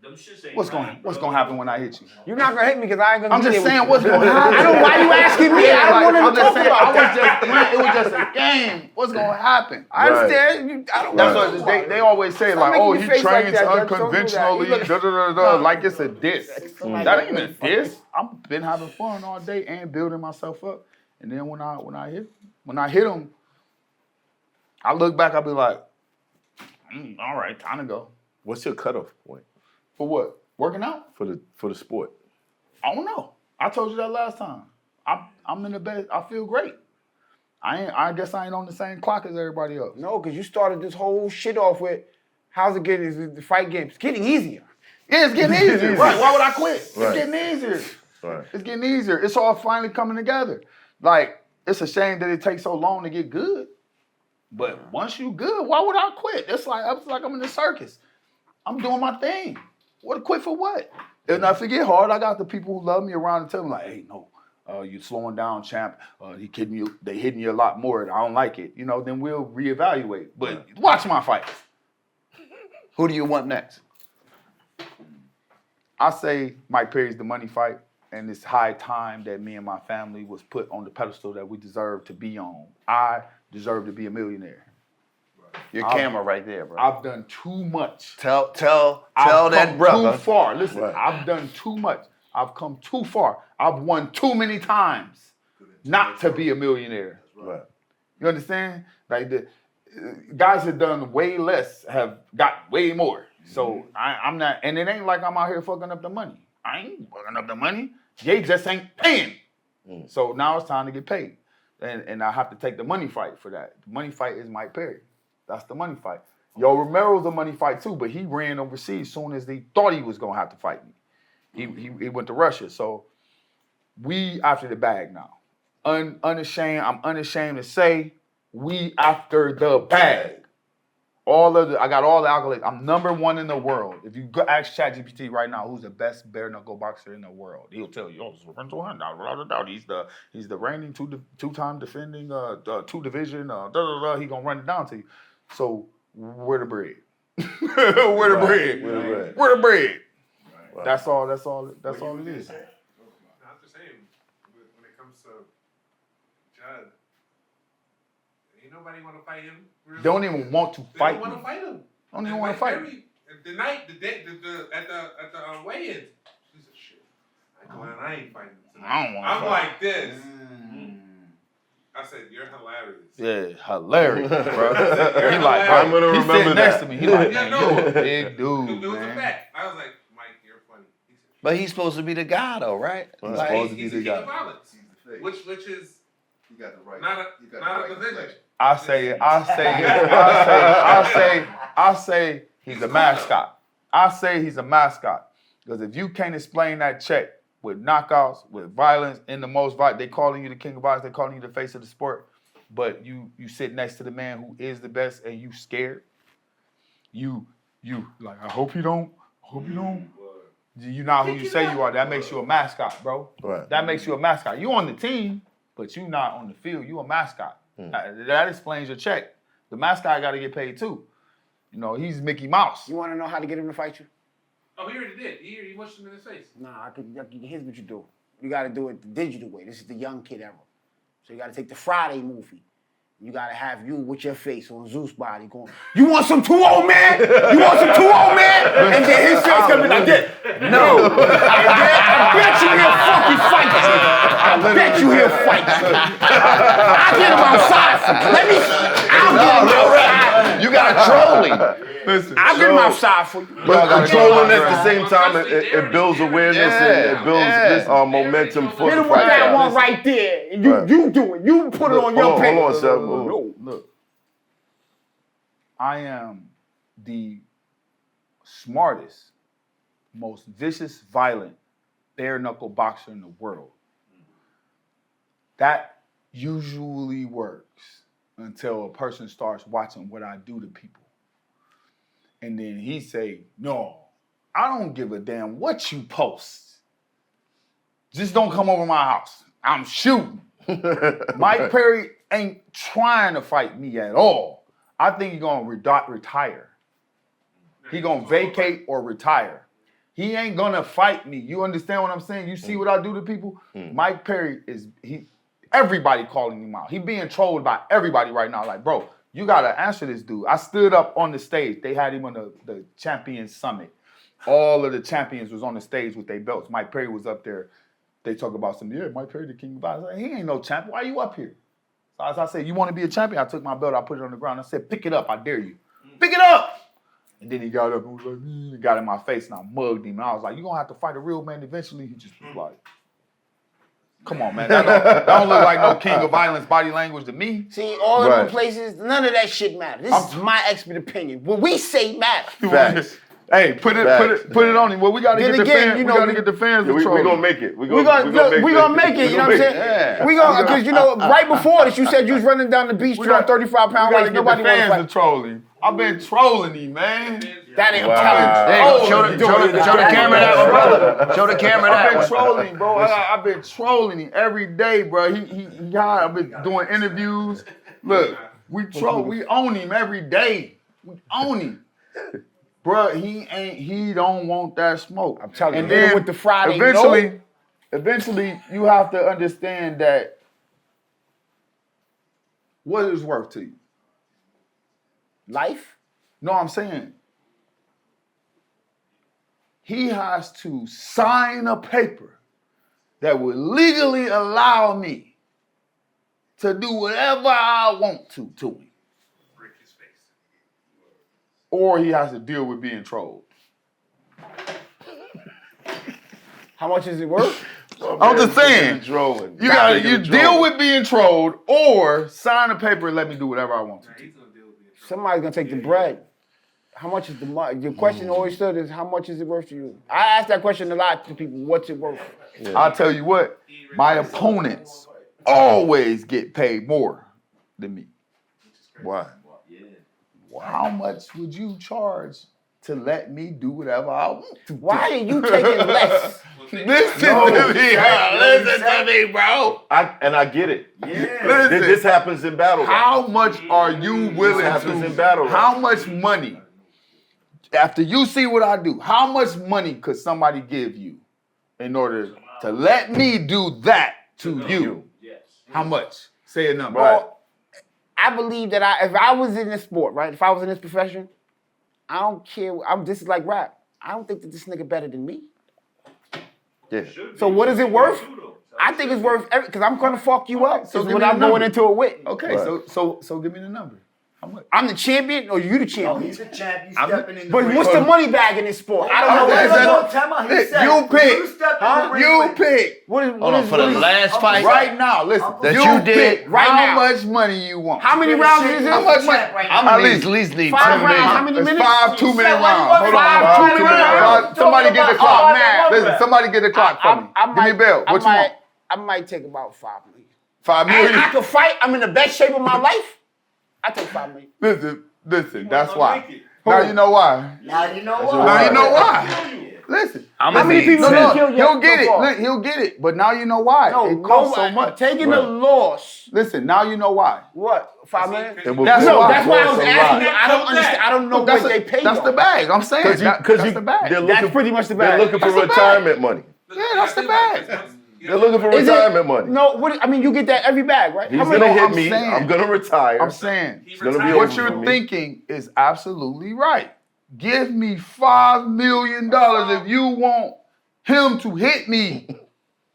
Them shits ain't What's gonna happen when I hit you? You're not gonna hit me because I ain't gonna. I'm be just there saying with what's you. gonna happen. I don't. Why you asking me? I don't want I'm to just talk saying, about that. it was just a game. What's gonna happen? I understand. I don't. That's want what they always say, Stop like, oh, making he your face like trains that, Dutch. Don't do that. unconventionally, You look- da da da da, like it's a diss. Somebody That like ain't a that. diss. I've been having fun all day and building myself up. And then when I hit him, I look back, I'll be like, all right, time to go. What's your cutoff point For what? Working out? for the sport? I don't know. I told you that last time. I'm in the bed. I feel great. I guess I ain't on the same clock as everybody else. No, because you started this whole shit off with how's it getting? Is the fight game? It's getting easier. Yeah, it's getting easier. Right. Why would I quit? Right. It's getting easier. Right. It's getting easier. It's all finally coming together. Like, it's a shame that it takes so long to get good. But once you good, why would I quit? It's like I'm in the circus. I'm doing my thing. What quit for what? And if it get hard, I got the people who love me around and tell me like, hey, no, you slowing down, champ. They hitting you a lot more. I don't like it. Then we'll reevaluate. But watch my fights. Who do you want next? I say Mike Perry's the money fight, and it's high time that me and my family was put on the pedestal that we deserve to be on. I deserve to be a millionaire. Your camera right there, bro. I've done too much. Tell I've that come brother. too far. Listen, Right. I've done too much. I've come too far. I've won too many times not to be a millionaire. Right. You understand? Like guys have done way less have got way more. So I'm not, and it ain't like I'm out here fucking up the money. I ain't fucking up the money. They just ain't paying. So now it's time to get paid. And I have to take the money fight for that. The money fight is Mike Perry. That's the money fight. Yo, Romero's a money fight too, but he ran overseas as soon as they thought he was gonna have to fight me. He went to Russia. So we after the bag now. Unashamed, I'm unashamed to say we after the bag. I got all the accolades. I'm number 1 in the world. If you go ask ChatGPT right now, who's the best bare knuckle boxer in the world, he'll tell you, it's Lorenzo Hunt. He's the reigning two-time defending 2 division. He gonna run it down to you. So where the bread? Where the bread? Where the bread? Right. That's all it is. No, I'm just saying, when it comes to Judd, ain't nobody want to fight him. Really. They don't even want to fight him. They don't want to fight him. Don't even want to fight him. At the weigh-ins, he said, "Shit, I ain't fighting him tonight." I don't want to I'm fight. like this. I said, "You're hilarious." Yeah, hilarious, bro. He like, I'm gonna he's remember sitting next that. to me. He like, Yeah, man, no. you a big dude, It was a man. fact. I was like, "Mike, you're funny." He said, But he's supposed to be the guy, though, right? Right. Like, Supposed to be he's the a king guy. of violence, He's the face. which is You got the right. not you got a the right position. complexion. I say he's a mascot. I say he's a mascot. Because if you can't explain that check with knockouts, with violence, in the most violent, they calling you the king of violence, they calling you the face of the sport, but you sit next to the man who is the best and you scared. You like, I hope you don't. You're not who you say you are. That makes you a mascot, bro. Right. That makes you a mascot. You on the team, but you not on the field. You a mascot. That explains your check. The mascot got to get paid too. You know, he's Mickey Mouse. You want to know how to get him to fight you? Oh, he already did. He mushed him in his face. Nah, here's what you do. You got to do it the digital way. This is the young kid era. So you got to take the Friday movie. You got to have you with your face on Zeus' body going, "You want some 2-0, man? You want some 2-0, man?" And then his face going to be like this. No. And then I bet you he'll fucking fight you. I bet you he'll fight you. I'll get him outside for you. I'll get him outside. you got to troll him. Listen, I'll get him outside for you. But controlling at the same time, Especially it builds awareness and it builds momentum for Hit the him with that fight. one right there. And Right. you do it. You put it on your page. Hold on, Seth. Look, I am the smartest, most vicious, violent, bare knuckle boxer in the world. That usually works until a person starts watching what I do to people. And then he say, "No, I don't give a damn what you post. Just don't come over my house. I'm shooting." Mike Perry ain't trying to fight me at all. I think he's gonna retire. He gonna vacate or retire. He ain't gonna fight me. You understand what I'm saying? You see what I do to people? Mike Perry everybody calling him out. He being trolled by everybody right now. Like, bro, you gotta answer this dude. I stood up on the stage. They had him on the Champions Summit. All of the champions was on the stage with their belts. Mike Perry was up there. They talk about Mike Perry, the king of violence. Like, he ain't no champion. Why are you up here? So as I said, you want to be a champion? I took my belt, I put it on the ground. I said, pick it up, I dare you. Pick it up! And then he got up and was like, he got in my face and I mugged him. And I was like, you're going to have to fight a real man eventually. He just was like, come on, man. That don't look like no king of violence body language to me. See, all of them places, none of that shit matters. This is my expert opinion. What we say matters. Facts. Hey, put it on him. Well, we gotta Then get the again, fans. you We know, gotta get the fans. We to gonna make it. We We gonna make it, you know what I'm saying? Yeah. We gonna, because you know, right before this, you said you was running down the beach on 35-pound weight. Nobody the wants fans to to fight. troll him. I've been trolling him, man. That ain't Hey, show the camera that one, brother. Show the camera that I've been one. trolling him, bro. I've been trolling him every day, bro. I've been doing interviews. Look, we own him every day. We own him. Bro, he don't want that smoke. I'm telling you, And hit him then with the Friday eventually you have to understand that what is worth to you. Life? No, I'm saying he has to sign a paper that would legally allow me to do whatever I want to him. Break his or he has to deal with being trolled. How much is it worth? I'm just saying. Drawing. You deal with being trolled, or sign a paper and let me do whatever I want to. Somebody's gonna take the bread. How much is the money? The question always stood is how much is it worth to you? I ask that question a lot to people. What's it worth? Yeah. I'll tell you what, my opponents always get paid more than me. Why? How much would you charge to let me do whatever I want to do? Why are you taking less? Listen to me, listen to me, bro. I get it. Yeah. This happens in battle rap. How much are you willing happens to? in battle rap. How much money? After you see what I do, how much money could somebody give you in order to let me do that to you? How much? Say a number. Well, I believe that if I was in this sport, right? If I was in this profession, I don't care. This is like rap. I don't think that this nigga better than me. Yeah. So what is it worth? I think it's worth because I'm gonna fuck you up. So give what me the I'm going number. into it with. Okay, Right. so give me the number. How much? I'm the champion or you the Oh, champion? he's the champ. You stepping in the But ring. what's the money bag in this sport? I don't know. Okay, What is so- Tell me, Hey, he said, you pick. You step in the ring. You with- pick. What is Hold on, for the last fight. Right now, listen. That you did pick right how now. much money you want. How many rounds is this? How much money? Right I'm now. at least need 5 10 rounds. minutes. How many It's minutes? 5 2-minute rounds. Hold on. 5 5 2-minute 2-minute rounds. rounds. Somebody get the Oh, clock. man. Listen, somebody get the clock for me. Give me a bell. What you want? I might take about 5 million. 5 And I million? could fight. I'm in the best shape of my life. I take 5 million. Listen, that's why. Now you know why. Now you know That's what. Now you know why. Yeah. Listen. I'm How gonna many need people 10. did kill you? He'll get so far? it. He'll get it. But now you know why. No, It costs so much. Taking Right. the loss. Listen, now you know why. What? 5 million? It will That's cost- why- That's why I was cost a asking you. lot. I don't understand. I don't know That's what they pay That's you. the bag. I'm saying. Because That's the bag. they're That's looking, pretty much the they're bag. looking for That's the bag. retirement money. Yeah, that's the bag. They're looking for Is it- retirement money. No, I mean, you get that every bag, right? He's How many? gonna hit I'm me. saying. I'm gonna retire. I'm saying. It's gonna be What over you're for me. thinking is absolutely right. Give me $5 million if you want him to hit me.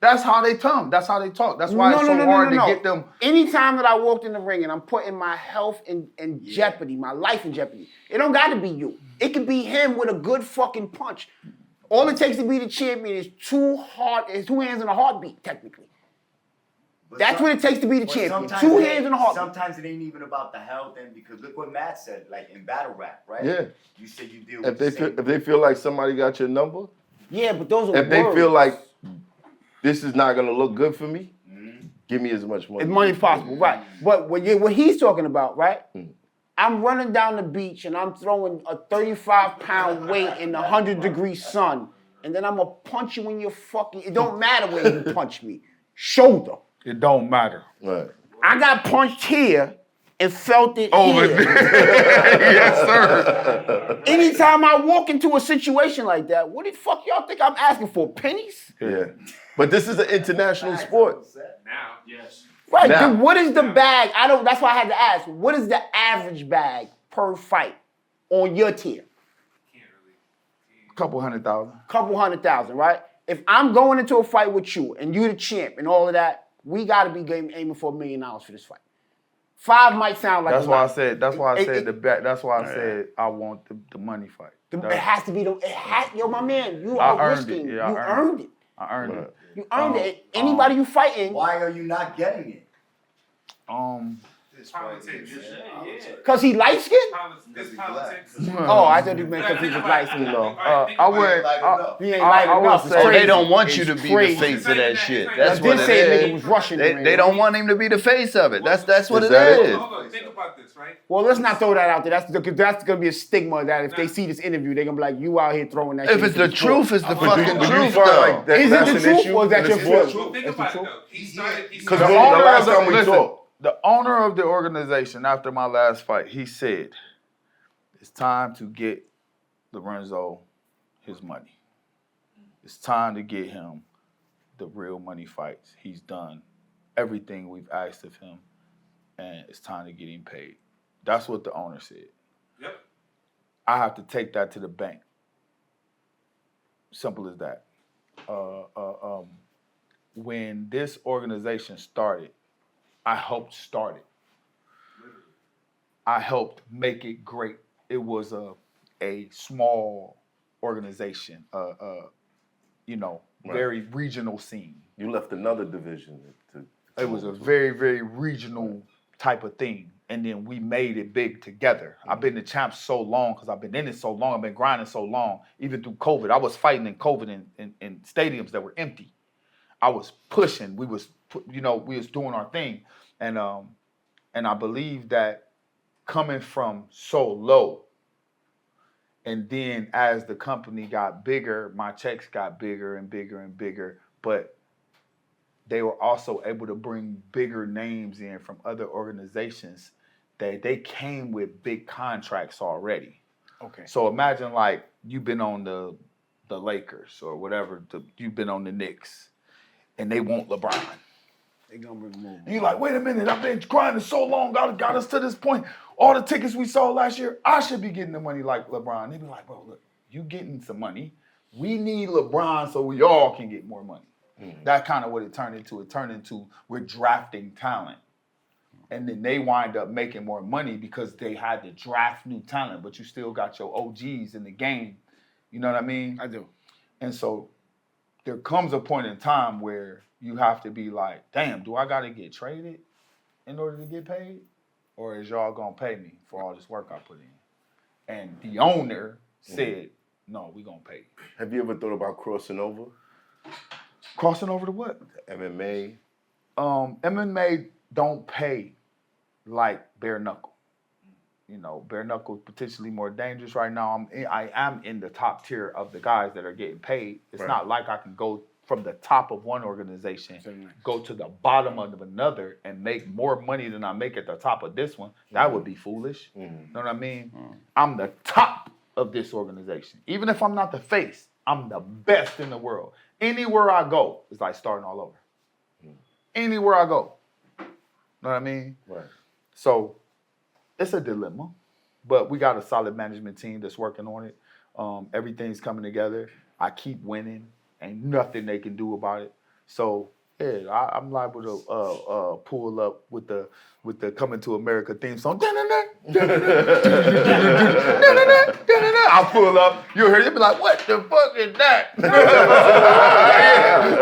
That's how they come. That's how they talk. That's why it's so hard to get them. Anytime that I walked in the ring and I'm putting my health in jeopardy, my life in jeopardy, it don't got to be you. It could be him with a good fucking punch. All it takes to be the champion is 2 hands and a heartbeat, technically. But That's some- what it takes to be the but champion. sometimes 2 it hands ain't- and a heartbeat. Sometimes it ain't even about the health, and because look what Matt said, like in battle rap, right? Yeah. You said you deal If with they the feel, same. if they feel like somebody got your number, Yeah, but those are if they words. feel like this is not gonna look good for me, give me as much money. as money as possible, right? But what he's talking about, right? I'm running down the beach and I'm throwing a 35-pound weight in the 100-degree sun, and then I'm gonna punch you in your fucking. It don't matter where you punch me, shoulder. It don't matter. Right. I got punched here and felt it Over here. there. Yes, sir. Anytime I walk into a situation like that, what the fuck y'all think I'm asking for? Pennies? Yeah. But this is an international sport. Now, yes. Right. Now- Then what is the bag? That's why I had to ask. What is the average bag per fight on your tier? Can't really. Couple 100,000. Couple 100,000, right? If I'm going into a fight with you and you the champ and all of that, we got to be aiming for $1 million for this fight. 5 might sound like That's a why I lot. said. That's why I It- said it- the bet. That's why I said I want the money fight. It has to be yo, my man, you I are earned risking. it. Yeah, You I earned it. I earned it. You earned it. Anybody you fighting, Why are you not getting it? It's politics. because he light skinned? It's politics. Oh, I thought he meant because he was light skinned. I would. He ain't light I will enough. It's say- Oh, crazy. they don't want you to It's be crazy. the face of that shit. I That's what did it say nigga is. was rushing. They don't want him to be the face of it. That's what Is it that it? is. Hold on, think about this, right? Well, let's not throw that out there. That's going to be a stigma that if they see this interview, they're going to be like, you out here throwing that shit. If it's into the sport. truth, it's the But fucking do you truth, find though. like that, Is it that's the an truth issue or is that in your the feeling? sport? Well, think about it, though. He started. Because The the owner last of time we listen, talked, the owner of the organization after my last fight, he said, "It's time to get Lorenzo his money. It's time to get him the real money fights. He's done everything we've asked of him, and it's time to get him paid." That's what the owner said. Yep. I have to take that to the bank. Simple as that. When this organization started, I helped start it. I helped make it great. It was a a small organization, you know, very regional scene. You left another division to It was a very, very regional type of thing. And then we made it big together. I've been the champ so long because I've been in it so long. I've been grinding so long, even through COVID. I was fighting in COVID in stadiums that were empty. I was pushing. We was doing our thing. And I believe that coming from so low, and then as the company got bigger, my checks got bigger and bigger and bigger. But they were also able to bring bigger names in from other organizations that they came with big contracts already. Okay. So imagine like you've been on the Lakers or whatever, you've been on the Knicks, and they want LeBron. They gonna bring more. And you're like, wait a minute, I've been grinding so long, got us to this point. All the tickets we sold last year, I should be getting the money like LeBron. They be like, bro, look, you getting some money. We need LeBron so we all can get more money. That's kind of what it turned into. It turned into we're drafting talent. And then they wind up making more money because they had to draft new talent, but you still got your OGs in the game. You know what I mean? I do. And so there comes a point in time where you have to be like, damn, do I got to get traded in order to get paid? Or is y'all going to pay me for all this work I put in? And the owner said, no, we going to pay you. Have you ever thought about crossing over? Crossing over to what? MMA? MMA don't pay like bare-knuckle. You know, bare-knuckle is potentially more dangerous right now. I am in the top tier of the guys that are getting paid. It's not like I can go from the top of one organization, go to the bottom of another, and make more money than I make at the top of this one. That would be foolish. You know what I mean? I'm the top of this organization. Even if I'm not the face, I'm the best in the world. Anywhere I go, it's like starting all over. Anywhere I go. Know what I mean? Right. So it's a dilemma, but we got a solid management team that's working on it. Everything's coming together. I keep winning. Ain't nothing they can do about it. So yeah, I'm liable to pull up with the Coming to America theme song. I'll pull up. You'll hear it be like, what the fuck is that?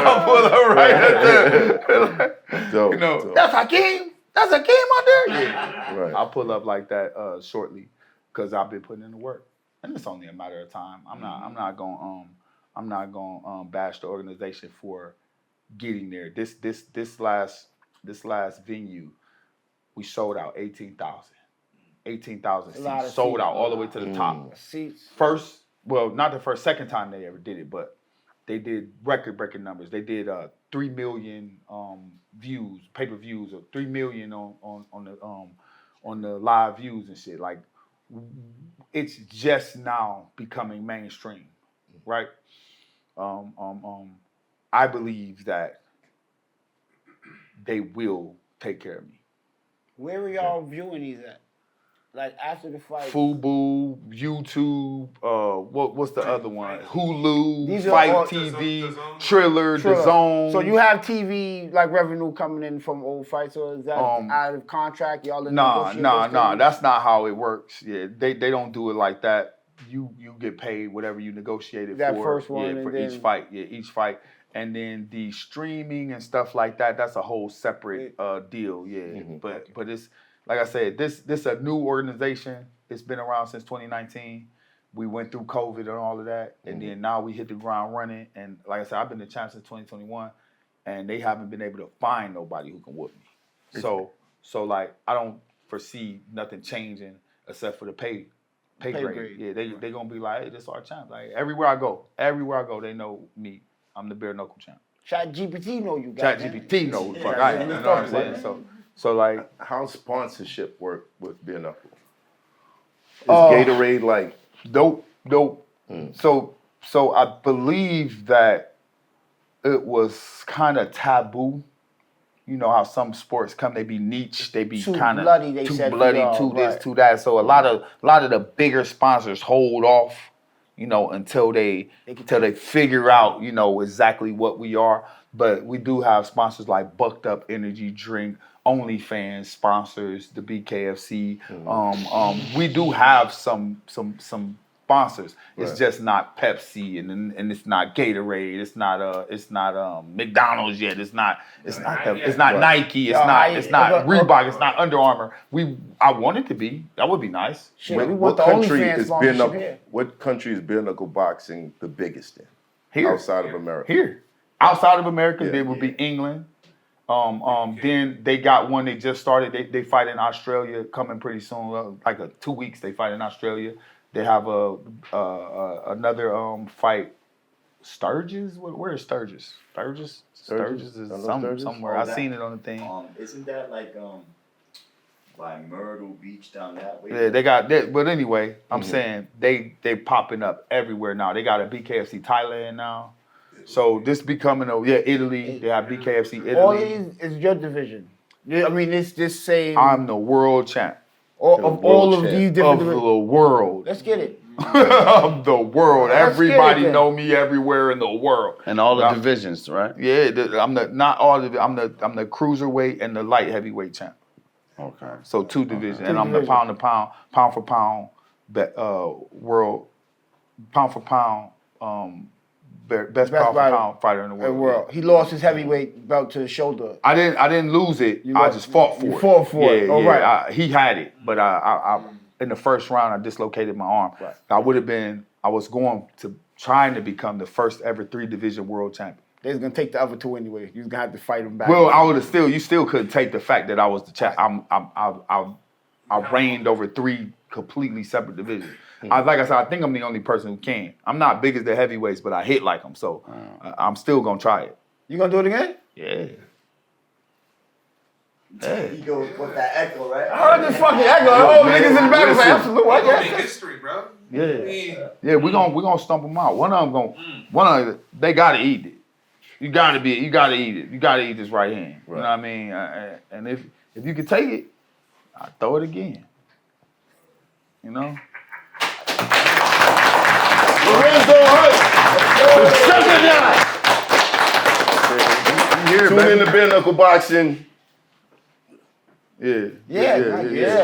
I'll pull up right at there. Dope, You know, dope. that's Hakeem. That's Hakeem out there. Yeah. Right. I'll pull up like that shortly because I've been putting in the work, and it's only a matter of time. I'm not gonna bash the organization for getting there. This last venue, we sold out 18,000. 18,000 A lot seats of sold seats. out all the way to the top. Seats. Second time they ever did it, but they did record-breaking numbers. They did 3 million views, pay-per-views, or 3 million on the live views and shit. Like, it's just now becoming mainstream, right? I believe that they will take care of me. Where are y'all viewing these at? Like after the fight? Fubu, YouTube, what's the other one? Hulu, These are Fight all- TV, DAZN. Triller, DAZN. So you have TV like revenue coming in from old fights, or is that out of contract? Y'all in Nah. negotiations? That's not how it works. Yeah, they don't do it like that. You get paid whatever you negotiated That for. first one, yeah, and for then- each fight. Yeah, each fight. And then the streaming and stuff like that, that's a whole separate deal. Yeah. But it's like I said, this a new organization. It's been around since 2019. We went through COVID and all of that. And then now we hit the ground running. And like I said, I've been the champ since 2021. And they haven't been able to find nobody who can whoop me. So like I don't foresee nothing changing except for the pay grade. Yeah, they gonna be like, hey, this is our champ. Like everywhere I go, they know me. I'm the bare-knuckle champ. ChatGPT know you guys. ChatGPT knows the fuck I am. You know what I'm saying? So like, How's sponsorship work with bare knuckle? Is Gatorade like dope. So I believe that it was kind of taboo. You know how some sports come, they be niche, they be Too kind of bloody, they too said, bloody, for too y'all, this, right. too that. So a lot of the bigger sponsors hold off, you know, until they figure out, you know, exactly what we are. But we do have sponsors like Bucked Up Energy Drink, OnlyFans sponsors, the BKFC. We do have some sponsors. It's Right. just not Pepsi and it's not Gatorade. It's not McDonald's yet. It's not Right. Nike. It's not Reebok. It's not Under Armour. I want it to be. That would be nice. Shit, What, we want what the country OnlyFans is sponsorship here. What country is bare knuckle boxing the biggest in? Here. Outside of America. Here. Outside of America, Yeah. they would be England. Then they got one they just started. They fight in Australia coming pretty soon. 2 weeks they fight in Australia. They have another fight. Sturgis? Where is Sturgis? Sturgis is Sturgis? somewhere. Oh, I that- seen it on the thing. Isn't that like by Myrtle Beach down that way? Yeah, they got that. But anyway, I'm Mm-hmm. saying they popping up everywhere now. They got a BKFC Thailand now. So this becoming Italy. They have BKFC Italy. All these is your division. Yeah, I mean, it's this same. I'm the world champ of world all of champ. these of different. the world. Let's get it. Of the world. Let's get it Everybody then. know me everywhere in the world. And all the Yeah. divisions, right? Yeah, I'm the cruiserweight and the light heavyweight champ. Okay. So 2 divisions, and Two I'm the divisions. pound for pound, world pound for pound, best pound for fighter pound fighter in the in the world. world. He lost his heavyweight belt to the shoulder. I didn't lose it. You I lost- just fought for you it. fought for it. Yeah, Oh, yeah. right. He had it, but I in the first round I dislocated my arm. Right. I was going to trying to become the first ever 3-division world champion. They're gonna take the other 2 anyway. You're gonna have to fight them back. Well, I would have you still couldn't take the fact that I was the champ. I reigned over 3 completely separate divisions. Like I said, I think I'm the only person who can. I'm not big as the heavyweights, but I hit like them, so I'm still gonna try it. You gonna do it again? Yeah. You go with that echo, right? I heard this fucking echo. Oh, niggas in the back was like, listen. absolutely. We're gonna What? make Yeah. history, bro. Yeah, we're gonna stump them out. One of them they gotta eat it. You gotta eat it. You gotta eat this right hand. You know what I mean? And if you can take it, I throw it again. You know. Tune in to bare knuckle boxing. Yeah.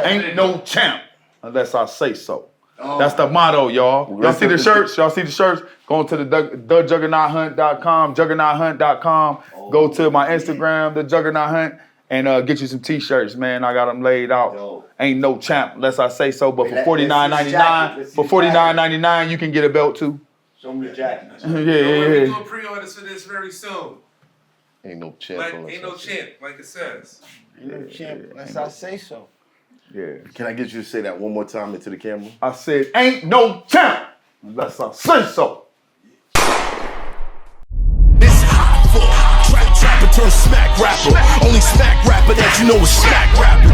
Ain't no champ unless I say so. Oh. That's the motto, y'all. Y'all see the shirts? Y'all see the shirts? Go to the juggernauthunt.com. Go to my Instagram, the Juggernaut Hunt, and get you some t-shirts, man. I got them laid out. Dope. Ain't no champ unless I say so. But for Let's see the $49.99, jacket. Let's see for the jacket. $49.99, you can get a belt too. Show me the jacket. Yeah, We're yeah. doing pre-orders for this very soon. Ain't no champ. Like, unless ain't I no say. champ, like it says. Champ, unless I say so. Yeah. Can I get you to say that one more time into the camera? I said, ain't no champ unless I say so. It's Hoffa, trapper turn smack rapper. Only smack rapper that you know is smack rapper.